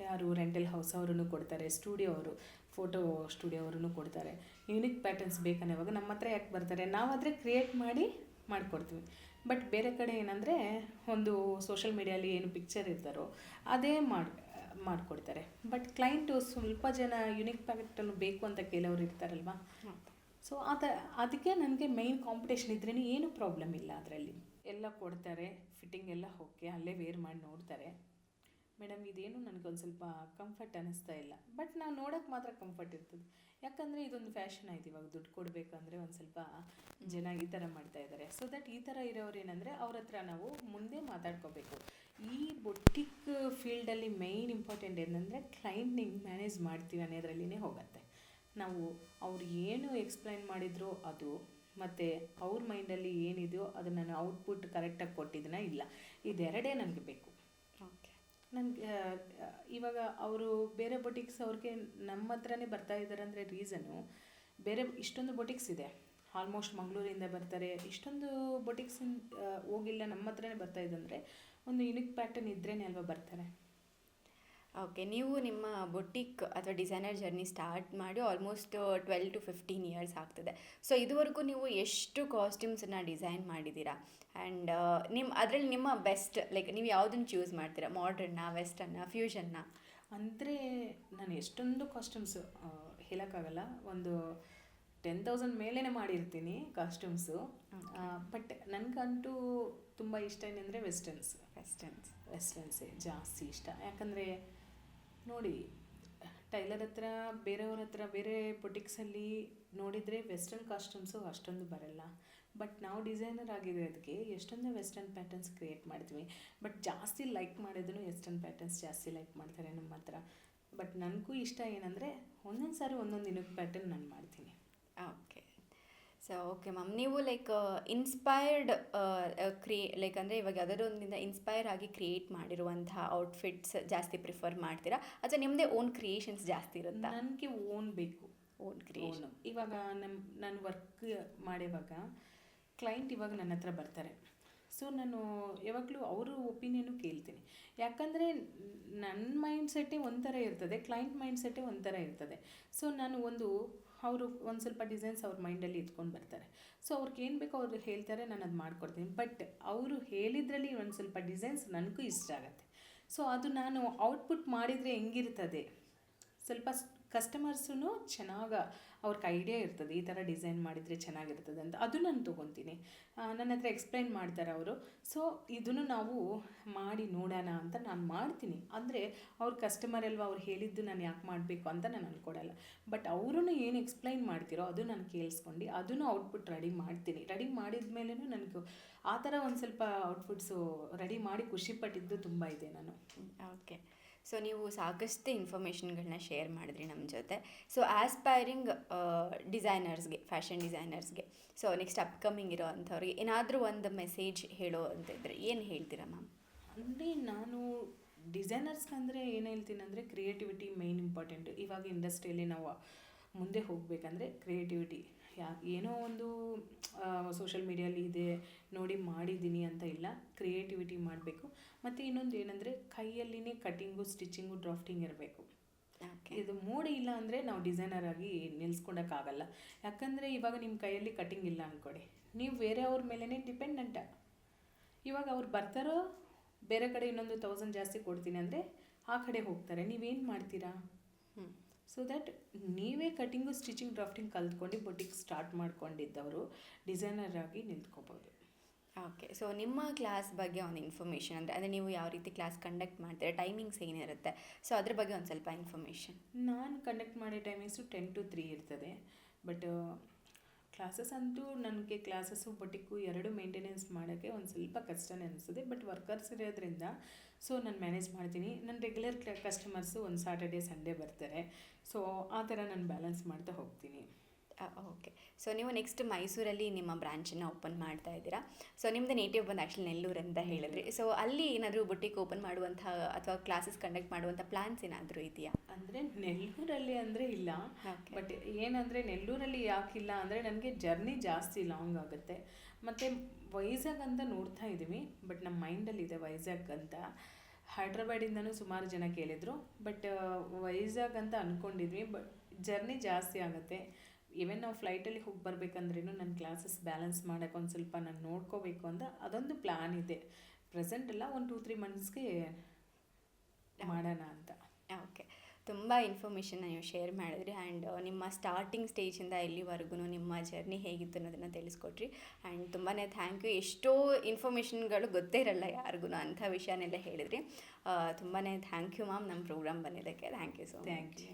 ಯಾರು ರೆಂಟಲ್ ಹೌಸ್ ಅವರೂ ಕೊಡ್ತಾರೆ, ಸ್ಟುಡಿಯೋ ಅವರು ಫೋಟೋ ಸ್ಟುಡಿಯೋ ಅವರೂ ಕೊಡ್ತಾರೆ. ಯುನಿಕ್ ಪ್ಯಾಟರ್ನ್ಸ್ ಬೇಕನ್ನೋವಾಗ ನಮ್ಮ ಹತ್ರ ಯಾಕೆ ಬರ್ತಾರೆ, ನಾವಾದರೆ ಕ್ರಿಯೇಟ್ ಮಾಡಿ ಮಾಡಿಕೊಡ್ತೀವಿ. ಬಟ್ ಬೇರೆ ಕಡೆ ಏನಂದರೆ ಒಂದು ಸೋಷಲ್ ಮೀಡಿಯಲ್ಲಿ ಏನು ಪಿಕ್ಚರ್ ಇರ್ತಾರೋ ಅದೇ ಮಾಡಿಕೊಡ್ತಾರೆ. ಬಟ್ ಕ್ಲೈಂಟು ಸ್ವಲ್ಪ ಜನ ಯುನಿಕ್ ಪ್ಯಾಟರ್ನ್ ಬೇಕು ಅಂತ ಕೇಳೋರು ಇರ್ತಾರಲ್ವ. ಸೊ ಅದಕ್ಕೆ ನನಗೆ ಮೈನ್ ಕಾಂಪಿಟೇಷನ್ ಇದ್ರೇ ಏನು ಪ್ರಾಬ್ಲಮ್ ಇಲ್ಲ, ಅದರಲ್ಲಿ ಎಲ್ಲ ಕೊಡ್ತಾರೆ, ಫಿಟ್ಟಿಂಗ್ ಎಲ್ಲ ಓಕೆ, ಅಲ್ಲೇ ವೇರ್ ಮಾಡಿ ನೋಡ್ತಾರೆ. ಮೇಡಮ್ ಇದೇನು ನನಗೊಂದು ಸ್ವಲ್ಪ ಕಂಫರ್ಟ್ ಅನ್ನಿಸ್ತಾ ಇಲ್ಲ, ಬಟ್ ನಾವು ನೋಡೋಕ್ಕೆ ಮಾತ್ರ ಕಂಫರ್ಟ್ ಇರ್ತದೆ. ಯಾಕಂದರೆ ಇದೊಂದು ಫ್ಯಾಷನ್ ಆಯ್ತು, ಇವಾಗ ದುಡ್ಡು ಕೊಡಬೇಕಂದ್ರೆ ಒಂದು ಸ್ವಲ್ಪ ಜನ ಈ ಥರ ಮಾಡ್ತಾ ಇದ್ದಾರೆ. ಸೊ ದಟ್ ಈ ಥರ ಇರೋರು ಏನಂದರೆ ಅವ್ರ ಹತ್ರ ನಾವು ಮುಂದೆ ಮಾತಾಡ್ಕೋಬೇಕು. ಈ ಬೊಟಿಕ್ ಫೀಲ್ಡಲ್ಲಿ ಮೇಯ್ನ್ ಇಂಪಾರ್ಟೆಂಟ್ ಏನಂದರೆ ಕ್ಲೈಂಟ್ ಹೆಂಗೆ ಮ್ಯಾನೇಜ್ ಮಾಡ್ತೀವಿ ಅನ್ನೋದ್ರಲ್ಲಿನೇ ಹೋಗುತ್ತೆ. ನಾವು ಅವ್ರು ಏನು ಎಕ್ಸ್ಪ್ಲೈನ್ ಮಾಡಿದ್ರು ಅದು, ಮತ್ತು ಅವ್ರ ಮೈಂಡಲ್ಲಿ ಏನಿದೆಯೋ ಅದನ್ನು ನಾನು ಔಟ್ಪುಟ್ ಕರೆಕ್ಟಾಗಿ ಕೊಟ್ಟಿದ್ದೀನ ಇಲ್ಲ, ಇದೆರಡೇ ನನಗೆ ಬೇಕು. ಓಕೆ, ನನಗೆ ಇವಾಗ ಅವರು ಬೇರೆ ಬೊಟಿಕ್ಸ್ ಅವ್ರಿಗೆ ನಮ್ಮ ಹತ್ರನೇ ಬರ್ತಾ ಇದ್ದಾರೆ ಅಂದರೆ ರೀಸನ್ನು ಬೇರೆ ಇಷ್ಟೊಂದು ಬೊಟಿಕ್ಸ್ ಇದೆ, ಆಲ್ಮೋಸ್ಟ್ ಮಂಗಳೂರಿಂದ ಬರ್ತಾರೆ, ಇಷ್ಟೊಂದು ಬೊಟಿಕ್ಸ್ ಹೋಗಿಲ್ಲ, ನಮ್ಮ ಹತ್ರನೇ ಬರ್ತಾ ಇದ್ದಂದರೆ ಒಂದು ಯುನಿಕ್ ಪ್ಯಾಟರ್ನ್ ಇದ್ರೇ ಅಲ್ವಾ ಬರ್ತಾರೆ. ಓಕೆ, ನೀವು ನಿಮ್ಮ ಬೊಟಿಕ್ ಅಥವಾ ಡಿಸೈನರ್ ಜರ್ನಿ ಸ್ಟಾರ್ಟ್ ಮಾಡಿ ಆಲ್ಮೋಸ್ಟ್ 12 to 15 ಇಯರ್ಸ್ ಆಗ್ತದೆ. ಸೊ ಇದುವರೆಗೂ ನೀವು ಎಷ್ಟು ಕಾಸ್ಟ್ಯೂಮ್ಸನ್ನು ಡಿಸೈನ್ ಮಾಡಿದ್ದೀರಾ? ಆ್ಯಂಡ್ ಅದರಲ್ಲಿ ನಿಮ್ಮ ಬೆಸ್ಟ್ ಲೈಕ್ ನೀವು ಯಾವುದನ್ನು ಚೂಸ್ ಮಾಡ್ತೀರಾ, ಮಾಡ್ರನ್ನ, ವೆಸ್ಟರ್ನ, ಫ್ಯೂಷನ್ನ? ಅಂದರೆ ನಾನು ಎಷ್ಟೊಂದು ಕಾಸ್ಟ್ಯೂಮ್ಸು ಹೇಳೋಕ್ಕಾಗಲ್ಲ, ಒಂದು 10,000 ಮೇಲೇ ಮಾಡಿರ್ತೀನಿ ಕಾಸ್ಟ್ಯೂಮ್ಸು. ಬಟ್ ನನಗಂತೂ ತುಂಬ ಇಷ್ಟ ಏನಂದರೆ ವೆಸ್ಟರ್ನ್ಸೇ ಜಾಸ್ತಿ ಇಷ್ಟ. ಯಾಕಂದರೆ ನೋಡಿ, ಟೈಲರ್ ಹತ್ರ ಬೇರೆಯವ್ರ ಹತ್ರ ಬೇರೆ ಬೊಟಿಕ್ಸಲ್ಲಿ ನೋಡಿದರೆ ವೆಸ್ಟರ್ನ್ ಕಾಸ್ಟ್ಯೂಮ್ಸು ಅಷ್ಟೊಂದು ಬರಲ್ಲ. ಬಟ್ ನಾವು ಡಿಸೈನರ್ ಆಗಿರೋದಕ್ಕೆ ಎಷ್ಟೊಂದು ವೆಸ್ಟರ್ನ್ ಪ್ಯಾಟರ್ನ್ಸ್ ಕ್ರಿಯೇಟ್ ಮಾಡ್ತೀವಿ. ಬಟ್ ಜಾಸ್ತಿ ಲೈಕ್ ಮಾಡಿದ್ರು ವೆಸ್ಟರ್ನ್ ಪ್ಯಾಟರ್ನ್ಸ್ ಜಾಸ್ತಿ ಲೈಕ್ ಮಾಡ್ತಾರೆ ನಮ್ಮ ಹತ್ರ. ಬಟ್ ನನಗೂ ಇಷ್ಟ ಏನಂದರೆ ಒಂದೊಂದು ಸಾರಿ ಒಂದೊಂದು ಯುನಿಕ್ ಪ್ಯಾಟರ್ನ್ ನಾನು ಮಾಡ್ತೀನಿ. ಓಕೆ, ಸೊ ಓಕೆ ಮ್ಯಾಮ್, ನೀವು ಲೈಕ್ ಇನ್ಸ್ಪೈರ್ಡ್ ಲೈಕ್ ಅಂದರೆ ಇವಾಗ ಯಾವುದಾದ್ರು ಒಂದಿಂದ ಇನ್ಸ್ಪೈರ್ ಆಗಿ ಕ್ರಿಯೇಟ್ ಮಾಡಿರುವಂತಹ ಔಟ್ಫಿಟ್ಸ್ ಜಾಸ್ತಿ ಪ್ರಿಫರ್ ಮಾಡ್ತೀರಾ, ಅಥವಾ ನಿಮ್ಮದೇ ಓನ್ ಕ್ರಿಯೇಷನ್ಸ್ ಜಾಸ್ತಿ ಇರುತ್ತಾ? ನನಗೆ ಓನ್ ಬೇಕು, ಓನ್ ಕ್ರಿಯೇಷನ್. ಇವಾಗ ನಾನು ವರ್ಕ್ ಮಾಡುವಾಗ ಕ್ಲೈಂಟ್ ಇವಾಗ ನನ್ನ ಹತ್ರ ಬರ್ತಾರೆ. ಸೊ ನಾನು ಯಾವಾಗಲೂ ಅವರು ಒಪಿನಿಯನು ಕೇಳ್ತೀನಿ. ಯಾಕಂದರೆ ನನ್ನ ಮೈಂಡ್ ಸೆಟ್ಟೇ ಒಂಥರ ಇರ್ತದೆ, ಕ್ಲೈಂಟ್ ಮೈಂಡ್ ಸೆಟ್ಟೇ ಒಂಥರ ಇರ್ತದೆ. ಸೊ ನಾನು ಅವರು ಒಂದು ಸ್ವಲ್ಪ ಡಿಸೈನ್ಸ್ ಅವ್ರ ಮೈಂಡಲ್ಲಿ ಇಟ್ಕೊಂಡು ಬರ್ತಾರೆ. ಸೊ ಅವ್ರಿಗೆ ಏನು ಬೇಕೋ ಅವ್ರು ಹೇಳ್ತಾರೆ, ನಾನು ಅದು ಮಾಡಿಕೊಡ್ತೀನಿ. ಬಟ್ ಅವರು ಹೇಳಿದ್ರಲ್ಲಿ ಒಂದು ಸ್ವಲ್ಪ ಡಿಸೈನ್ಸ್ ನನಗೂ ಇಷ್ಟ ಆಗುತ್ತೆ. ಸೊ ಅದು ನಾನು ಔಟ್ಪುಟ್ ಮಾಡಿದರೆ ಹೆಂಗಿರ್ತದೆ, ಸ್ವಲ್ಪ ಕಸ್ಟಮರ್ಸೂ ಚೆನ್ನಾಗಿ ಅವ್ರಿಗೆ ಐಡಿಯಾ ಇರ್ತದೆ, ಈ ಥರ ಡಿಸೈನ್ ಮಾಡಿದರೆ ಚೆನ್ನಾಗಿರ್ತದೆ ಅಂತ, ಅದು ನಾನು ತೊಗೊತೀನಿ. ನನ್ನ ಹತ್ರ ಎಕ್ಸ್ಪ್ಲೈನ್ ಮಾಡ್ತಾರೆ ಅವರು. ಸೊ ಇದನ್ನು ನಾವು ಮಾಡಿ ನೋಡೋಣ ಅಂತ ನಾನು ಮಾಡ್ತೀನಿ. ಅಂದರೆ ಅವ್ರ ಕಸ್ಟಮರ್ ಅಲ್ವಾ, ಅವ್ರು ಹೇಳಿದ್ದು ನಾನು ಯಾಕೆ ಮಾಡಬೇಕು ಅಂತ ನಾನು ಅಂದ್ಕೊಡಲ್ಲ. ಬಟ್ ಅವರು ಏನು ಎಕ್ಸ್ಪ್ಲೈನ್ ಮಾಡ್ತಿರೋ ಅದು ನಾನು ಕೇಳಿಸ್ಕೊಂಡು ಅದನ್ನು ಔಟ್ಪುಟ್ ರೆಡಿ ಮಾಡ್ತೀನಿ. ರೆಡಿ ಮಾಡಿದ ಮೇಲೂ ನನಗೆ ಆ ಥರ ಒಂದು ಸ್ವಲ್ಪ ಔಟ್ಪುಟ್ಸು ರೆಡಿ ಮಾಡಿ ಖುಷಿಪಟ್ಟಿದ್ದು ತುಂಬ ಇದೆ ನಾನು. ಓಕೆ, ಸೊ ನೀವು ಸಾಕಷ್ಟು ಇನ್ಫಾರ್ಮೇಷನ್ಗಳನ್ನ ಶೇರ್ ಮಾಡಿದ್ರಿ ನಮ್ಮ ಜೊತೆ. ಸೊ ಆಸ್ಪೈರಿಂಗ್ ಡಿಸೈನರ್ಸ್ಗೆ, ಫ್ಯಾಷನ್ ಡಿಸೈನರ್ಸ್ಗೆ, ಸೊ ನೆಕ್ಸ್ಟ್ ಅಪ್ಕಮಿಂಗ್ ಇರೋ ಅಂಥವ್ರಿಗೆ ಏನಾದರೂ ಒಂದು ಮೆಸೇಜ್ ಹೇಳೋ ಅಂತ ಇದ್ದರೆ ಏನು ಹೇಳ್ತೀರಾ ಮ್ಯಾಮ್? ಅಂದರೆ ನಾನು ಡಿಸೈನರ್ಸ್ಗಂದರೆ ಏನು ಹೇಳ್ತೀನಿ ಅಂದರೆ ಕ್ರಿಯೇಟಿವಿಟಿ ಮೈನ್ ಇಂಪಾರ್ಟೆಂಟ್. ಇವಾಗ ಇಂಡಸ್ಟ್ರಿಯಲ್ಲಿ ನಾವು ಮುಂದೆ ಹೋಗಬೇಕಂದ್ರೆ ಕ್ರಿಯೇಟಿವಿಟಿ. ಏನೋ ಒಂದು ಸೋಷಲ್ ಮೀಡಿಯಲ್ಲಿ ಇದೆ ನೋಡಿ ಮಾಡಿದ್ದೀನಿ ಅಂತ ಇಲ್ಲ, ಕ್ರಿಯೇಟಿವಿಟಿ ಮಾಡಬೇಕು. ಮತ್ತು ಇನ್ನೊಂದು ಏನಂದರೆ ಕೈಯಲ್ಲಿನೇ ಕಟಿಂಗು, ಸ್ಟಿಚಿಂಗು, ಡ್ರಾಫ್ಟಿಂಗ್ ಇರಬೇಕು. ಓಕೆ. ಇದು ಮೂಡಿ ಇಲ್ಲ ಅಂದರೆ ನಾವು ಡಿಸೈನರ್ ಆಗಿ ನಿಲ್ಸ್ಕೊಳಕ್ಕಾಗಲ್ಲ. ಯಾಕಂದರೆ ಇವಾಗ ನಿಮ್ಮ ಕೈಯಲ್ಲಿ ಕಟಿಂಗ್ ಇಲ್ಲ ಅಂದ್ಕೊಡಿ, ನೀವು ಬೇರೆ ಅವ್ರ ಮೇಲೇ ಡಿಪೆಂಡೆಂಟ. ಇವಾಗ ಅವ್ರು ಬರ್ತಾರೋ ಬೇರೆ ಕಡೆ ಇನ್ನೊಂದು 1000 ಜಾಸ್ತಿ ಕೊಡ್ತೀನಿ ಅಂದರೆ ಆ ಕಡೆ ಹೋಗ್ತಾರೆ, ನೀವೇನು ಮಾಡ್ತೀರಾ? ಸೊ ದ್ಯಾಟ್ ನೀವೇ ಕಟಿಂಗು, ಸ್ಟಿಚಿಂಗ್, ಡ್ರಾಫ್ಟಿಂಗ್ ಕಲ್ತ್ಕೊಂಡು ಬೊಟಿಕ್ ಸ್ಟಾರ್ಟ್ ಮಾಡ್ಕೊಂಡಿದ್ದವರು ಡಿಸೈನರ್ ಆಗಿ ನಿಂತ್ಕೋಬೋದು. ಓಕೆ. ಸೊ ನಿಮ್ಮ ಕ್ಲಾಸ್ ಬಗ್ಗೆ ಒಂದು ಇನ್ಫಾರ್ಮೇಷನ್ ಅಂದರೆ ನೀವು ಯಾವ ರೀತಿ ಕ್ಲಾಸ್ ಕಂಡಕ್ಟ್ ಮಾಡ್ತೀರಾ, ಟೈಮಿಂಗ್ಸ್ ಏನಿರುತ್ತೆ, ಸೊ ಅದ್ರ ಬಗ್ಗೆ ಒಂದು ಸ್ವಲ್ಪ ಇನ್ಫಾರ್ಮೇಷನ್. ನಾನು ಕಂಡಕ್ಟ್ ಮಾಡೋ ಟೈಮಿಂಗ್ಸು 10 to 3 ಇರ್ತದೆ. ಬಟ್ ಕ್ಲಾಸಸ್ ಅಂತೂ ನನಗೆ ಕ್ಲಾಸಸ್ಸು ಬೊಟಿಕ್ಕು ಎರಡು ಮೇಂಟೆನೆನ್ಸ್ ಮಾಡೋಕ್ಕೆ ಒಂದು ಸ್ವಲ್ಪ ಕಷ್ಟನೇ ಅನಿಸ್ತದೆ. ಬಟ್ ವರ್ಕರ್ಸ್ ಇರೋದ್ರಿಂದ ಸೊ ನಾನು ಮ್ಯಾನೇಜ್ ಮಾಡ್ತೀನಿ. ನನ್ನ ರೆಗ್ಯುಲರ್ ಕಸ್ಟಮರ್ಸು ಒಂದು ಸಾಟರ್ಡೆ ಸಂಡೇ ಬರ್ತಾರೆ. ಸೊ ಆ ಥರ ನಾನು ಬ್ಯಾಲೆನ್ಸ್ ಮಾಡ್ತಾ ಹೋಗ್ತೀನಿ. ಓಕೆ. ಸೊ ನೀವು ನೆಕ್ಸ್ಟ್ ಮೈಸೂರಲ್ಲಿ ನಿಮ್ಮ ಬ್ರಾಂಚನ್ನು ಓಪನ್ ಮಾಡ್ತಾ ಇದ್ದೀರಾ. ಸೊ ನಿಮ್ಮದು ನೇಟಿವ್ ಬಂದು ಆ್ಯಕ್ಚುಲಿ ನೆಲ್ಲೂರು ಅಂತ ಹೇಳಿದ್ರಿ. ಸೊ ಅಲ್ಲಿ ಏನಾದರೂ ಬುಟಿಕ್ ಓಪನ್ ಮಾಡುವಂಥ ಅಥವಾ ಕ್ಲಾಸಸ್ ಕಂಡಕ್ಟ್ ಮಾಡುವಂಥ ಪ್ಲಾನ್ಸ್ ಏನಾದರೂ ಇದೆಯಾ? ಅಂದರೆ ನೆಲ್ಲೂರಲ್ಲಿ ಅಂದರೆ ಇಲ್ಲ. Okay. ಬಟ್ ಏನಂದರೆ ನೆಲ್ಲೂರಲ್ಲಿ ಯಾಕಿಲ್ಲ ಅಂದರೆ ನನಗೆ ಜರ್ನಿ ಜಾಸ್ತಿ ಲಾಂಗ್ ಆಗುತ್ತೆ. ಮತ್ತು ವೈಜಾಗ್ ಅಂತ ನೋಡ್ತಾ ಇದ್ದೀವಿ, ಬಟ್ ನಮ್ಮ ಮೈಂಡಲ್ಲಿದೆ ವೈಜಾಗ್ ಅಂತ. ಹೈದ್ರಾಬಾದಿಂದನೂ ಸುಮಾರು ಜನ ಕೇಳಿದರು, ಬಟ್ ವೈಜಾಗ್ ಅಂತ ಅಂದ್ಕೊಂಡಿದ್ವಿ. ಬಟ್ ಜರ್ನಿ ಜಾಸ್ತಿ ಆಗುತ್ತೆ. ಈವನ್ ನಾವು ಫ್ಲೈಟಲ್ಲಿ ಹೋಗಿ ಬರಬೇಕಂದ್ರೂ ನನ್ನ ಕ್ಲಾಸಸ್ ಬ್ಯಾಲೆನ್ಸ್ ಮಾಡೋಕ್ಕೆ ಒಂದು ಸ್ವಲ್ಪ ನಾನು ನೋಡ್ಕೋಬೇಕು ಅಂತ ಅದೊಂದು ಪ್ಲ್ಯಾನ್ ಇದೆ. ಪ್ರೆಸೆಂಟ್ ಎಲ್ಲ ಒಂದು 2-3 ಮಂತ್ಸ್ಗೆ ಮಾಡೋಣ ಅಂತ. ಓಕೆ. ತುಂಬ ಇನ್ಫಾರ್ಮೇಷನ್ನ ನೀವು ಶೇರ್ ಮಾಡಿದ್ರಿ. ಆ್ಯಂಡ್ ನಿಮ್ಮ ಸ್ಟಾರ್ಟಿಂಗ್ ಸ್ಟೇಜಿಂದ ಎಲ್ಲಿವರೆಗೂ ನಿಮ್ಮ ಜರ್ನಿ ಹೇಗಿತ್ತು ಅನ್ನೋದನ್ನು ತಿಳಿಸ್ಕೊಟ್ರಿ. ಆ್ಯಂಡ್ ತುಂಬಾ ಥ್ಯಾಂಕ್ ಯು. ಎಷ್ಟೋ ಇನ್ಫಾರ್ಮೇಷನ್ಗಳು ಗೊತ್ತೇ ಇರಲ್ಲ ಯಾರಿಗೂ, ಅಂಥ ವಿಷಯನೆಲ್ಲ ಹೇಳಿದ್ರಿ. ತುಂಬಾ ಥ್ಯಾಂಕ್ ಯು ಮ್ಯಾಮ್, ನಮ್ಮ ಪ್ರೋಗ್ರಾಮ್ ಬಂದಿದ್ದಕ್ಕೆ. Thank you so much. Thank you.